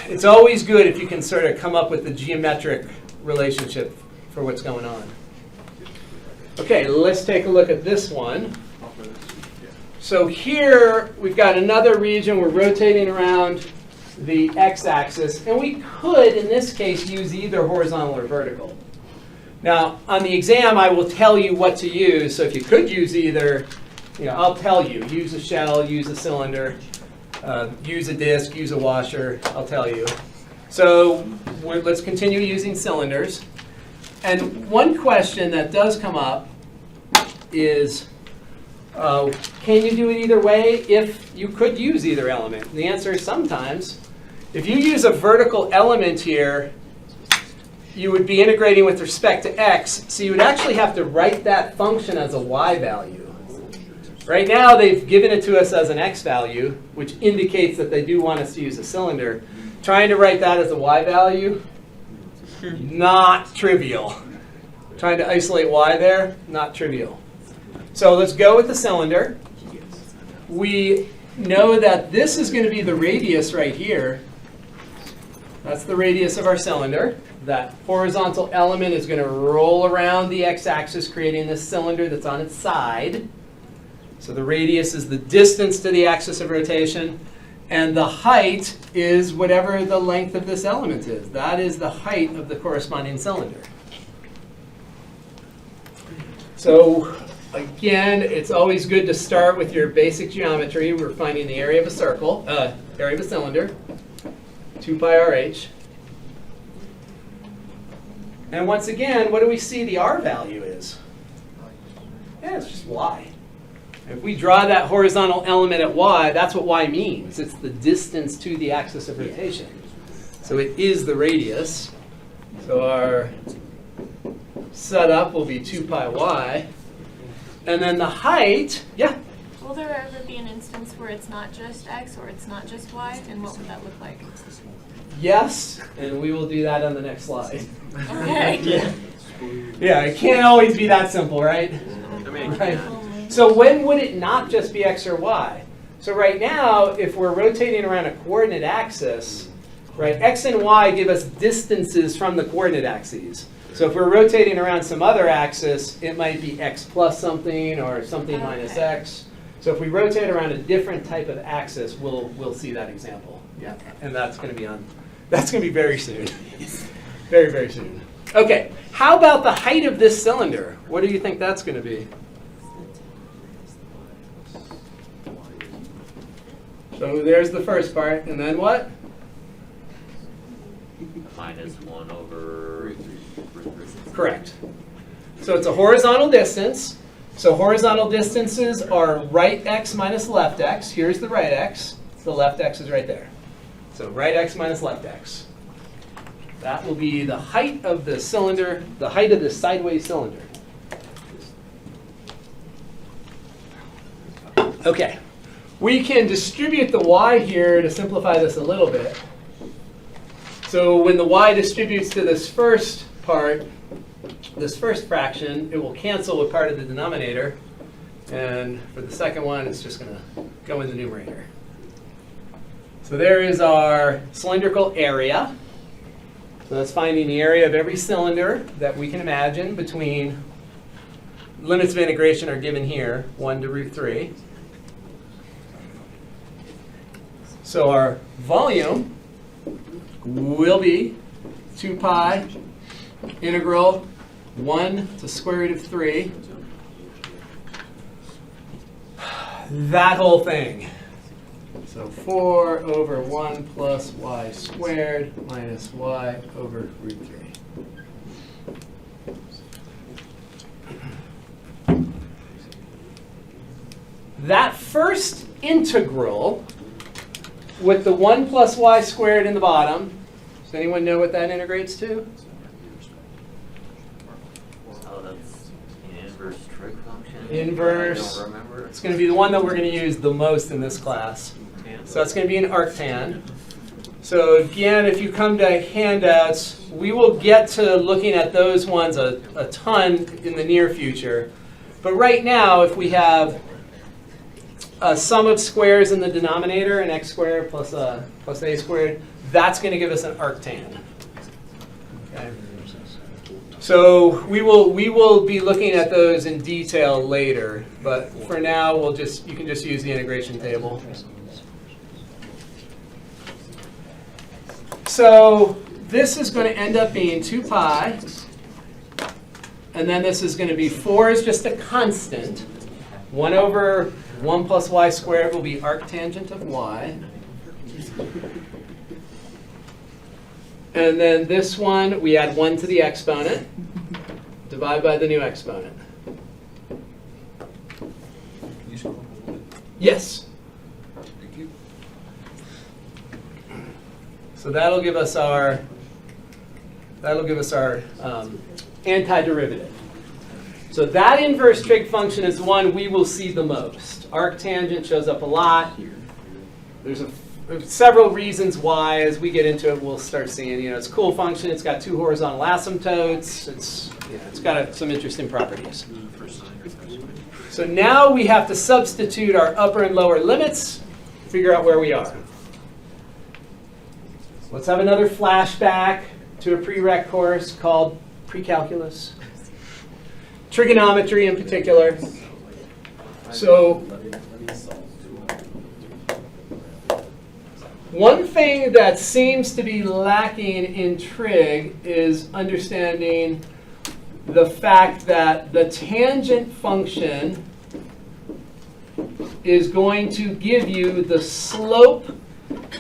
It's always good if you can sort of come up with the geometric relationship for what's going on. Okay, let's take a look at this one. So here we've got another region. We're rotating around the x-axis, and we could, in this case, use either horizontal or vertical. Now, on the exam, I will tell you what to use. So if you could use either, I'll tell you. Use a shell, use a cylinder, use a disc, use a washer. I'll tell you. So let's continue using cylinders. And one question that does come up is, can you do it either way if you could use either element? And the answer is sometimes. If you use a vertical element here, you would be integrating with respect to x, so you would actually have to write that function as a y value. Right now, they've given it to us as an x value, which indicates that they do want us to use a cylinder. Trying to write that as a y value, not trivial. Trying to isolate y there, not trivial. So let's go with the cylinder. We know that this is going to be the radius right here. That's the radius of our cylinder. That horizontal element is going to roll around the x-axis, creating this cylinder that's on its side. So the radius is the distance to the axis of rotation. And the height is whatever the length of this element is. That is the height of the corresponding cylinder. So again, it's always good to start with your basic geometry. We're finding the area of a circle, area of a cylinder, 2 pi rh. And once again, what do we see the r value is? Yeah, it's just y. If we draw that horizontal element at y, that's what y means. It's the distance to the axis of rotation. So it is the radius. So our setup will be 2 pi y. And then the height, yeah? Will there ever be an instance where it's not just x or it's not just y? And what would that look like? Yes, and we will do that on the next slide. Okay. Yeah, it can't always be that simple, right? Right. So when would it not just be x or y? So right now, if we're rotating around a coordinate axis, right, x and y give us distances from the coordinate axes. So if we're rotating around some other axis, it might be x plus something or something minus x. So if we rotate around a different type of axis, we'll see that example. Yeah, and that's going to be very soon. Very, very soon. Okay, how about the height of this cylinder? What do you think that's going to be? So there's the first part, and then what? Minus 1 over... Correct. So it's a horizontal distance. So horizontal distances are right x minus left x. Here's the right x. The left x is right there. So right x minus left x. That will be the height of the cylinder, the height of the sideways cylinder. Okay. We can distribute the y here to simplify this a little bit. So when the y distributes to this first part, this first fraction, it will cancel with part of the denominator. And for the second one, it's just going to go in the numerator. So there is our cylindrical area. So that's finding the area of every cylinder that we can imagine between limits of integration are given here, 1 to root 3. So our volume will be 2 pi integral 1 to square root of 3. That whole thing. So 4 over 1 plus y squared minus y over root 3. That first integral with the 1 plus y squared in the bottom, does anyone know what that integrates to? Oh, that's an inverse trig function? Inverse. I don't remember. It's going to be the one that we're going to use the most in this class. So it's going to be an arctan. So again, if you come to handouts, we will get to looking at those ones a ton in the near future. But right now, if we have a sum of squares in the denominator, an x squared plus a squared, that's going to give us an arctan. Okay. So we will be looking at those in detail later, but for now you can just use the integration table. So this is going to end up being 2 pi, and then this is going to be 4 is just a constant. 1 over 1 plus y squared will be arctangent of y. And then this one, we add 1 to the exponent, divide by the new exponent. Yes. Thank you. So that'll give us our antiderivative. So that inverse trig function is the one we will see the most. Arctangent shows up a lot. There's several reasons why. As we get into it, we'll start seeing. It's a cool function. It's got 2 horizontal asymptotes. It's got some interesting properties. So now we have to substitute our upper and lower limits, figure out where we are. Let's have another flashback to a prereq course called Precalculus. Trigonometry in particular. So one thing that seems to be lacking in trig is understanding the fact that the tangent function is going to give you the slope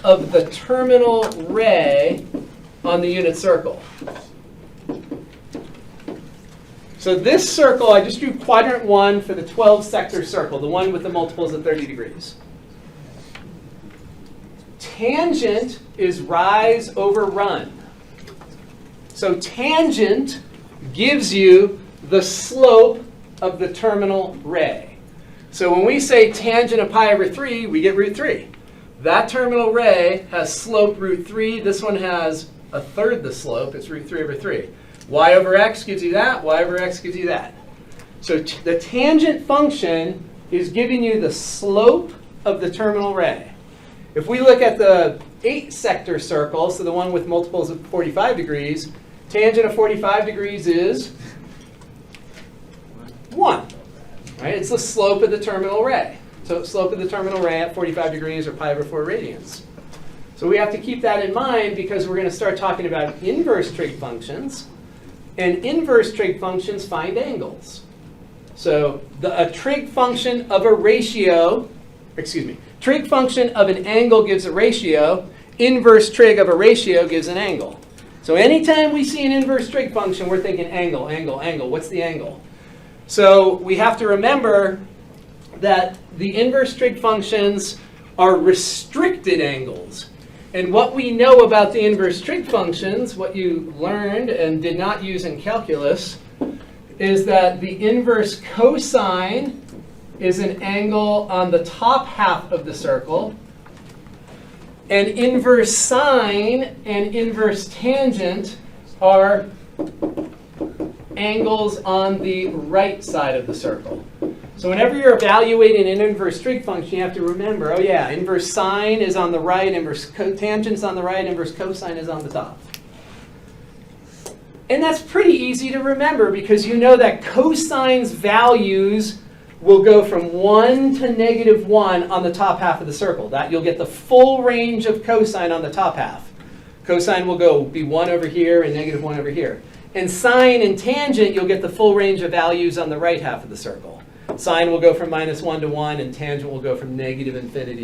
of the terminal ray on the unit circle. So this circle, I just drew quadrant 1 for the 12-sector circle, the one with the multiples of 30 degrees. Tangent is rise over run. So tangent gives you the slope of the terminal ray. So when we say tangent of pi over 3, we get root 3. That terminal ray has slope root 3. This one has a third the slope. It's root 3 over 3. Y over x gives you that. Y over x gives you that. So the tangent function is giving you the slope of the terminal ray. If we look at the 8-sector circle, so the one with multiples of 45 degrees, tangent of 45 degrees is 1. Right? It's the slope of the terminal ray. So slope of the terminal ray at 45 degrees or pi over 4 radians. So we have to keep that in mind because we're going to start talking about inverse trig functions. And inverse trig functions find angles. So a trig function of a ratio, trig function of an angle gives a ratio. Inverse trig of a ratio gives an angle. So anytime we see an inverse trig function, we're thinking angle, angle, angle. What's the angle? So we have to remember that the inverse trig functions are restricted angles. And what we know about the inverse trig functions, what you learned and did not use in calculus, is that the inverse cosine is an angle on the top half of the circle, and inverse sine and inverse tangent are angles on the right side of the circle. So whenever you're evaluating an inverse trig function, you have to remember, oh yeah, inverse sine is on the right, inverse tangent is on the right, inverse cosine is on the top. And that's pretty easy to remember because you know that cosine's values will go from 1 to -1 on the top half of the circle. That you'll get the full range of cosine on the top half. Cosine will be 1 over here and -1 over here. And sine and tangent, you'll get the full range of values on the right half of the circle. Sine will go from -1 to 1, and tangent will go from -infinity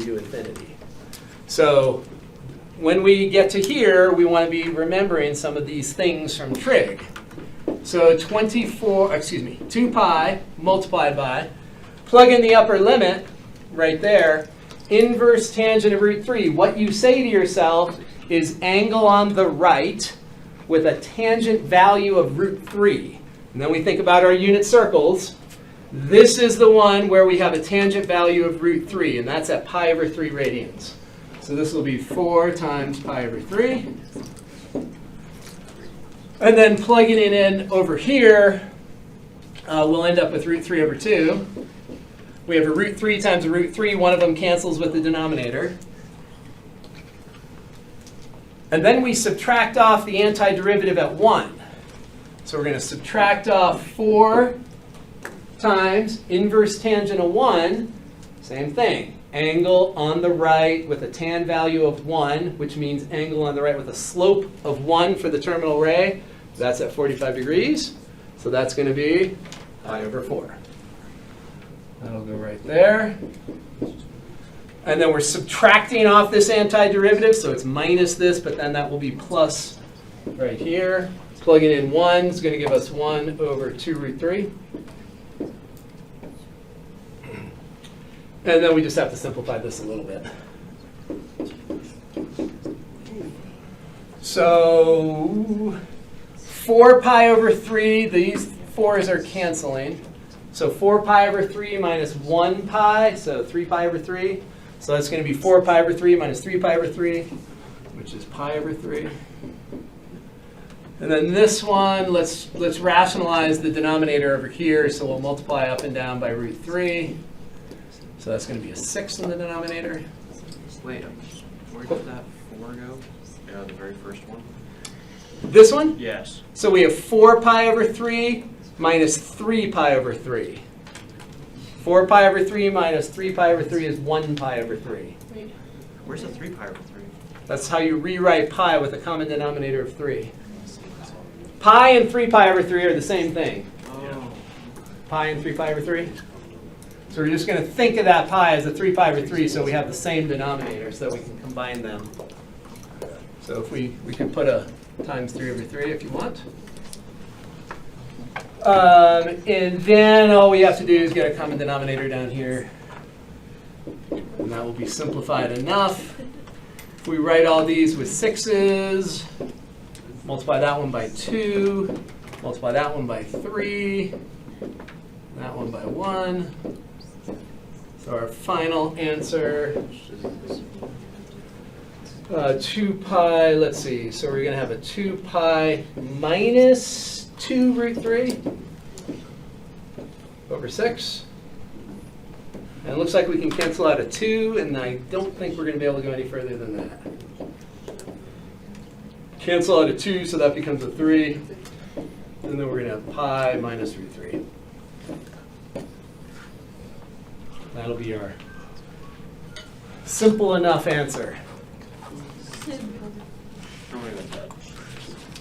to infinity. So when we get to here, we want to be remembering some of these things from trig. So 2 pi multiplied by, plug in the upper limit right there, inverse tangent of root 3. What you say to yourself is angle on the right with a tangent value of root 3. And then we think about our unit circles. This is the one where we have a tangent value of root 3, and that's at pi over 3 radians. So this will be 4 times pi over 3. And then plugging it in over here, we'll end up with root 3 over 2. We have a root 3 times a root 3. One of them cancels with the denominator. And then we subtract off the antiderivative at 1. So we're going to subtract off 4 times inverse tangent of 1. Same thing. Angle on the right with a tan value of 1, which means angle on the right with a slope of 1 for the terminal ray. That's at 45 degrees. So that's going to be pi over 4. That'll go right there. And then we're subtracting off this antiderivative, so it's minus this, but then that will be plus right here. Plugging in 1 is going to give us 1 over 2 root 3. And then we just have to simplify this a little bit. So 4 pi over 3, these 4's are canceling. So 4 pi over 3 minus 1 pi, so 3 pi over 3. So that's going to be 4 pi over 3 minus 3 pi over 3, which is pi over 3. And then this one, let's rationalize the denominator over here. So we'll multiply up and down by root 3. So that's going to be a 6 in the denominator. Wait, where did that 4 go? Yeah, the very first one? This one? Yes. So we have 4 pi over 3 minus 3 pi over 3. 4 pi over 3 minus 3 pi over 3 is 1 pi over 3. Where's the 3 pi over 3? That's how you rewrite pi with a common denominator of 3. Pi and 3 pi over 3 are the same thing. Oh. Pi and 3 pi over 3. So we're just going to think of that pi as a 3 pi over 3 so we have the same denominator so we can combine them. So if we can put a times 3 over 3 if you want. And then all we have to do is get a common denominator down here. And that will be simplified enough. If we write all these with 6's, multiply that one by 2, multiply that one by 3, that one by 1. So our final answer, 2 pi, let's see, so we're going to have a 2 pi minus 2 root 3 over 6. And it looks like we can cancel out a 2, and I don't think we're going to be able to go any further than that. Cancel out a 2, so that becomes a 3. And then we're going to have pi minus root 3. That'll be our simple enough answer.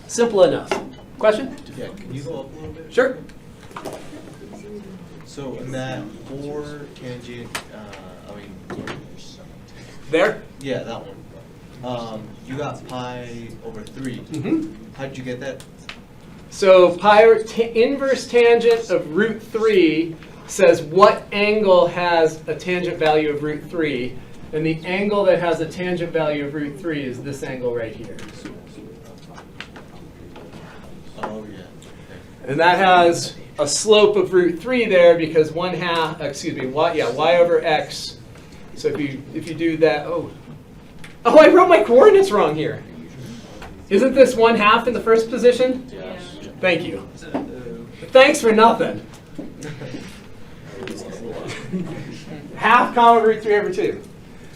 Simple enough. Question? Yeah, can you go up a little bit? Sure. So in that 4 tangent, There? yeah, that one. You got pi over 3. Mm-hmm. How did you get that? So inverse tangent of root 3 says what angle has a tangent value of root 3. And the angle that has a tangent value of root 3 is this angle right here. Oh, yeah. And that has a slope of root 3 there because y over x. So if you do that, oh, I wrote my coordinates wrong here. Isn't this 1/2 in the first position? Yeah. Thank you. Thanks for nothing. Half comma root 3 over 2.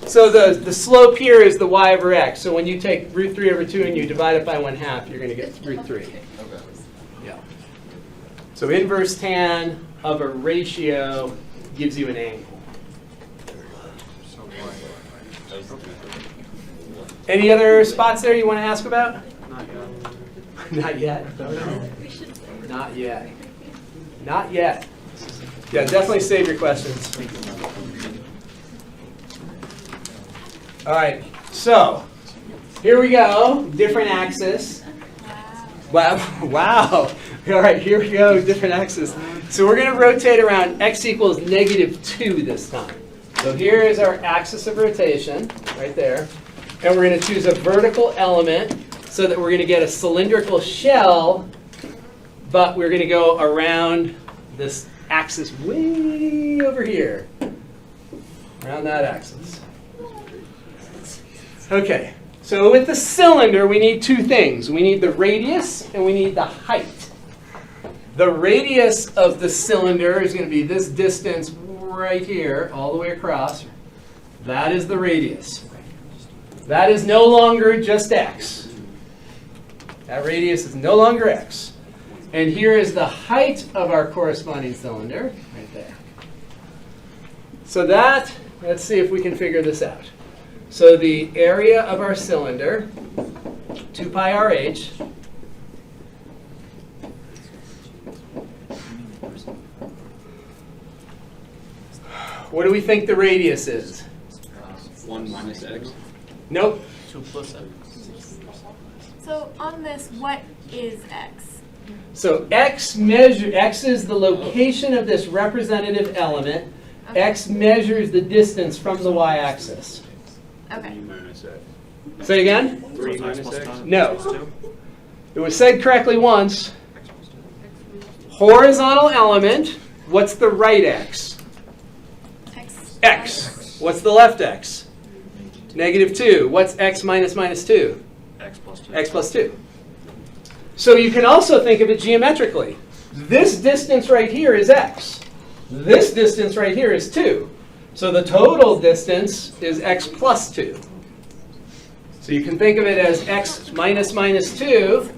So the slope here is the y over x. So when you take root 3 over 2 and you divide it by 1/2, you're going to get root 3. Okay. Yeah. So inverse tan of a ratio gives you an angle. Any other spots there you want to ask about? Not yet. Not yet. Not yet. Yeah, definitely save your questions. All right, so here we go. Different axis. Wow. Wow. All right, here we go. Different axis. So we're going to rotate around x equals -2 this time. So here is our axis of rotation right there. And we're going to choose a vertical element so that we're going to get a cylindrical shell, but we're going to go around this axis way over here. Around that axis. Okay, so with the cylinder, we need 2 things. We need the radius and we need the height. The radius of the cylinder is going to be this distance right here, all the way across. That is the radius. That is no longer just x. That radius is no longer x. And here is the height of our corresponding cylinder, right there. So that, let's see if we can figure this out. So the area of our cylinder, 2 pi RH, what do we think the radius is? 1 minus x. Nope. 2 plus x. So on this, what is x? So x is the location of this representative element. Okay. X measures the distance from the y-axis. Okay. Minus x. Say again? 3 minus x? No. It was said correctly once. Horizontal element, what's the right x? X. X. What's the left x? -2. What's x minus minus 2? X plus 2. X plus 2. So you can also think of it geometrically. This distance right here is x. This distance right here is 2. So the total distance is x plus 2. So you can think of it as x minus minus 2.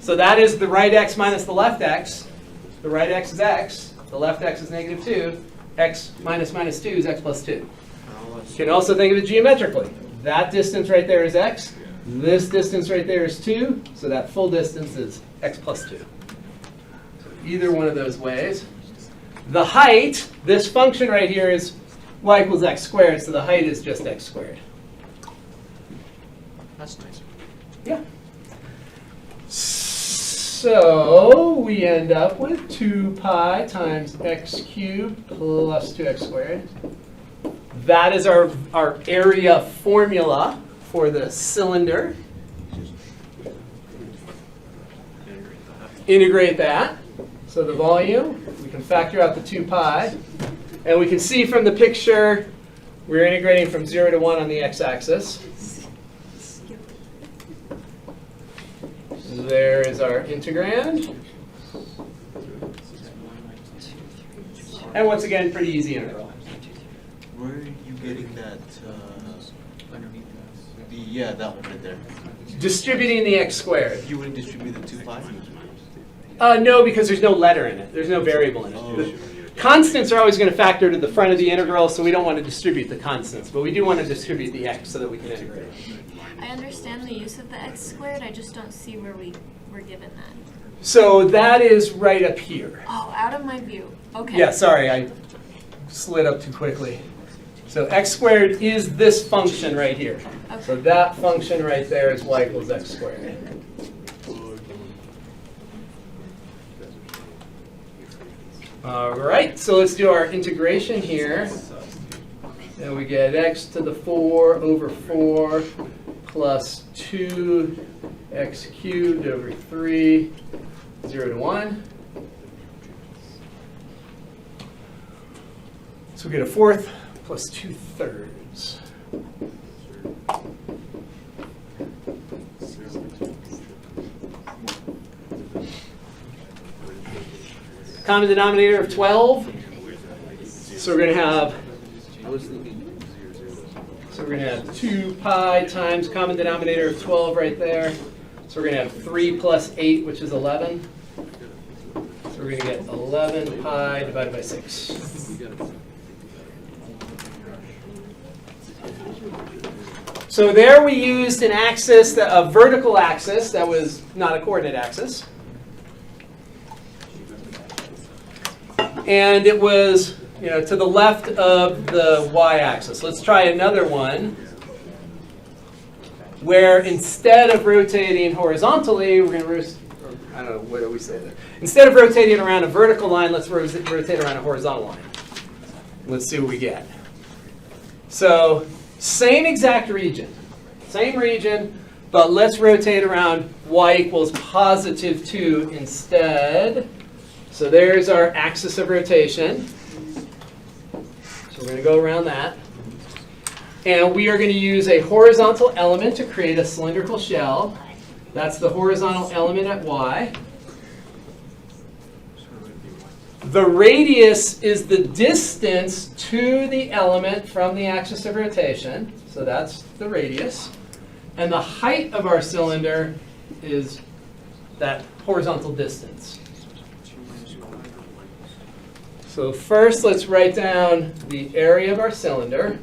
So that is the right x minus the left x. The right x is x. The left x is -2. X minus minus 2 is x plus 2. You can also think of it geometrically. That distance right there is x. This distance right there is 2. So that full distance is x plus 2. So either one of those ways. The height, this function right here is y equals x squared. So the height is just x squared. That's nice. Yeah. So we end up with 2 pi times x cubed plus 2x squared. That is our area formula for the cylinder. Integrate that. So the volume, we can factor out the 2 pi. And we can see from the picture, we're integrating from 0 to 1 on the x-axis. There is our integrand. And once again, pretty easy integral. Where are you getting that? That one right there. Distributing the x squared. You wouldn't distribute the 2 pi? No, because there's no letter in it. There's no variable in it. Oh. The constants are always going to factor to the front of the integral, so we don't want to distribute the constants. But we do want to distribute the x so that we can integrate. I understand the use of the x squared. I just don't see where we were given that. So that is right up here. Oh, out of my view. Okay. Yeah, sorry, I slid up too quickly. So x squared is this function right here. Okay. So that function right there is y equals x squared. All right, so let's do our integration here. And we get x to the 4 over 4 plus 2x cubed over 3, 0 to 1. So we get a fourth plus 2/3. Common denominator of 12. So we're going to have 2 pi times common denominator of 12 right there. So we're going to have 3 plus 8, which is 11. So we're going to get 11 pi divided by 6. So there we used an axis, a vertical axis that was not a coordinate axis. And it was, to the left of the y-axis. Let's try another one where instead of rotating horizontally, we're going to, I don't know, what do we say there? Instead of rotating around a vertical line, let's rotate around a horizontal line. Let's see what we get. So same exact region, but let's rotate around y equals positive 2 instead. So there's our axis of rotation. So we're going to go around that. And we are going to use a horizontal element to create a cylindrical shell. That's the horizontal element at y. The radius is the distance to the element from the axis of rotation. So that's the radius. And the height of our cylinder is that horizontal distance. So first, let's write down the area of our cylinder.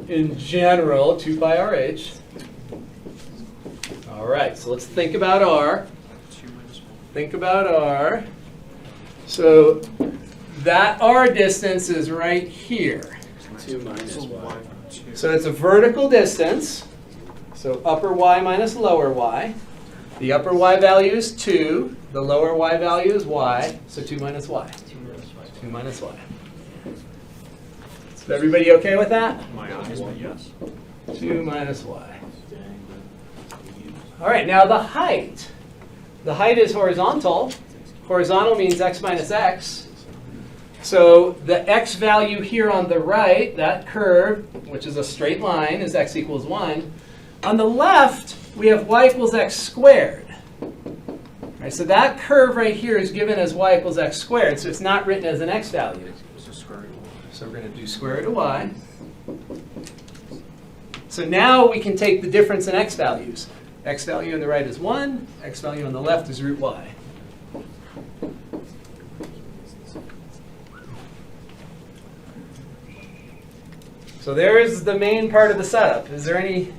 In general, 2 pi RH. All right, so let's think about R. Think about R. So that R distance is right here. 2 minus y. So it's a vertical distance. So upper y minus lower y. The upper y value is 2. The lower y value is y. So 2 minus y. 2 minus y. Is everybody okay with that? My eyes, but yes. 2 minus y. All right, now the height. The height is horizontal. Horizontal means x minus x. So the x value here on the right, that curve, which is a straight line, is x equals 1. On the left, we have y equals x squared. All right, so that curve right here is given as y equals x squared, so it's not written as an x value. So we're going to do square root of y. So now we can take the difference in x values. X value on the right is 1. X value on the left is root y. So there's the main part of the setup. Is there any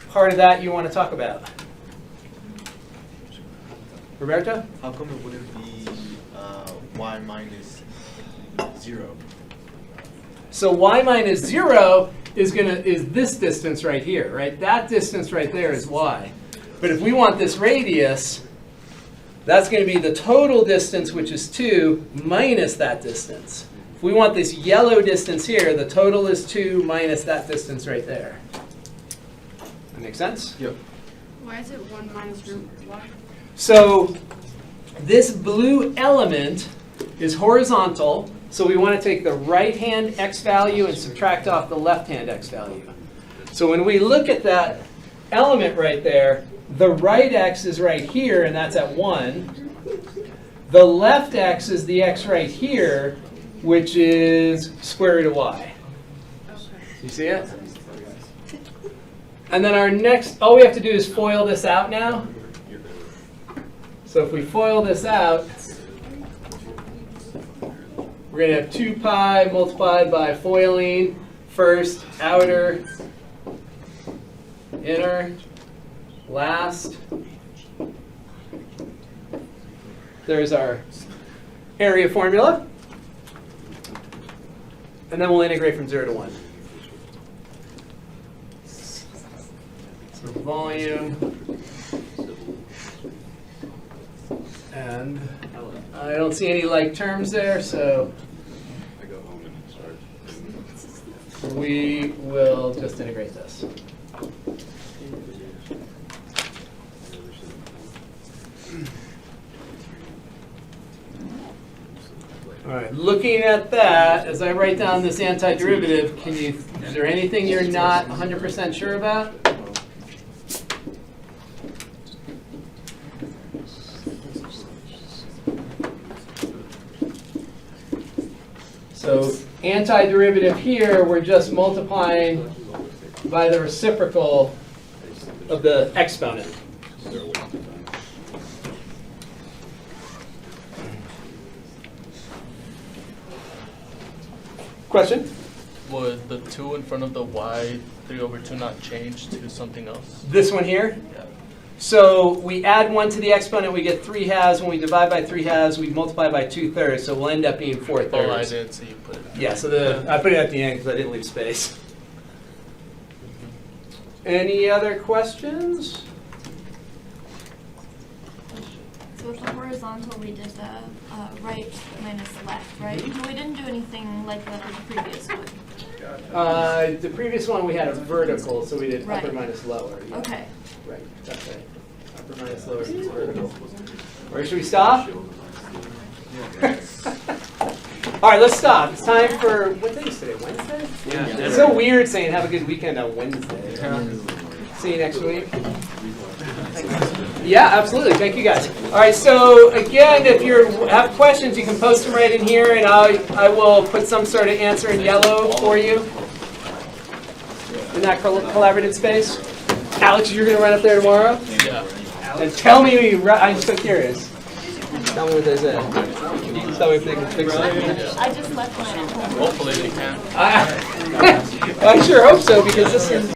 part of that you want to talk about? Roberto? How come it wouldn't be y minus 0? So y minus 0 is this distance right here, right? That distance right there is y. But if we want this radius, that's going to be the total distance, which is 2, minus that distance. If we want this yellow distance here, the total is 2 minus that distance right there. That make sense? Yep. Why is it 1 minus root y? So this blue element is horizontal, so we want to take the right-hand x value and subtract off the left-hand x value. So when we look at that element right there, the right x is right here, and that's at 1. The left x is the x right here, which is square root of y. You see it? And then our next, all we have to do is FOIL this out now. So if we FOIL this out, we're going to have 2 pi multiplied by FOILing first, outer, inner, last. There's our area formula. And then we'll integrate from 0 to 1. So volume. And I don't see any like terms there, so I go home and start. we will just integrate this. All right, looking at that, as I write down this antiderivative, is there anything you're not 100% sure about? So antiderivative here, we're just multiplying by the reciprocal of the exponent. Question? Would the 2 in front of the y 3 over 2 not change to something else? This one here? Yeah. So we add 1 to the exponent, we get 3 halves. When we divide by 3 halves, we multiply by 2/3, so we'll end up being 4/3. Oh, I did, so you put it. Yeah, so I put it at the end because I didn't leave space. Any other questions? So with the horizontal, we did the right minus left, right? We didn't do anything like that with the previous one. The previous one we had a vertical, so we did upper Right. minus lower. Yeah. Okay. Right, that's right. Upper minus lower is vertical. Where should we stop? All right, let's stop. It's time for, what day is today, Wednesday? Yeah. It's so weird saying have a good weekend on Wednesday. See you next week. Yeah, absolutely. Thank you, guys. All right, so again, if you have questions, you can post them right in here, and I will put some sort of answer in yellow for you in that collaborative space. Alex, you're gonna run up there tomorrow? Yeah. And tell me, I'm so curious. Tell me what they said. Tell me if they can fix it. I just left mine at home. Hopefully they can. I sure hope so, because this is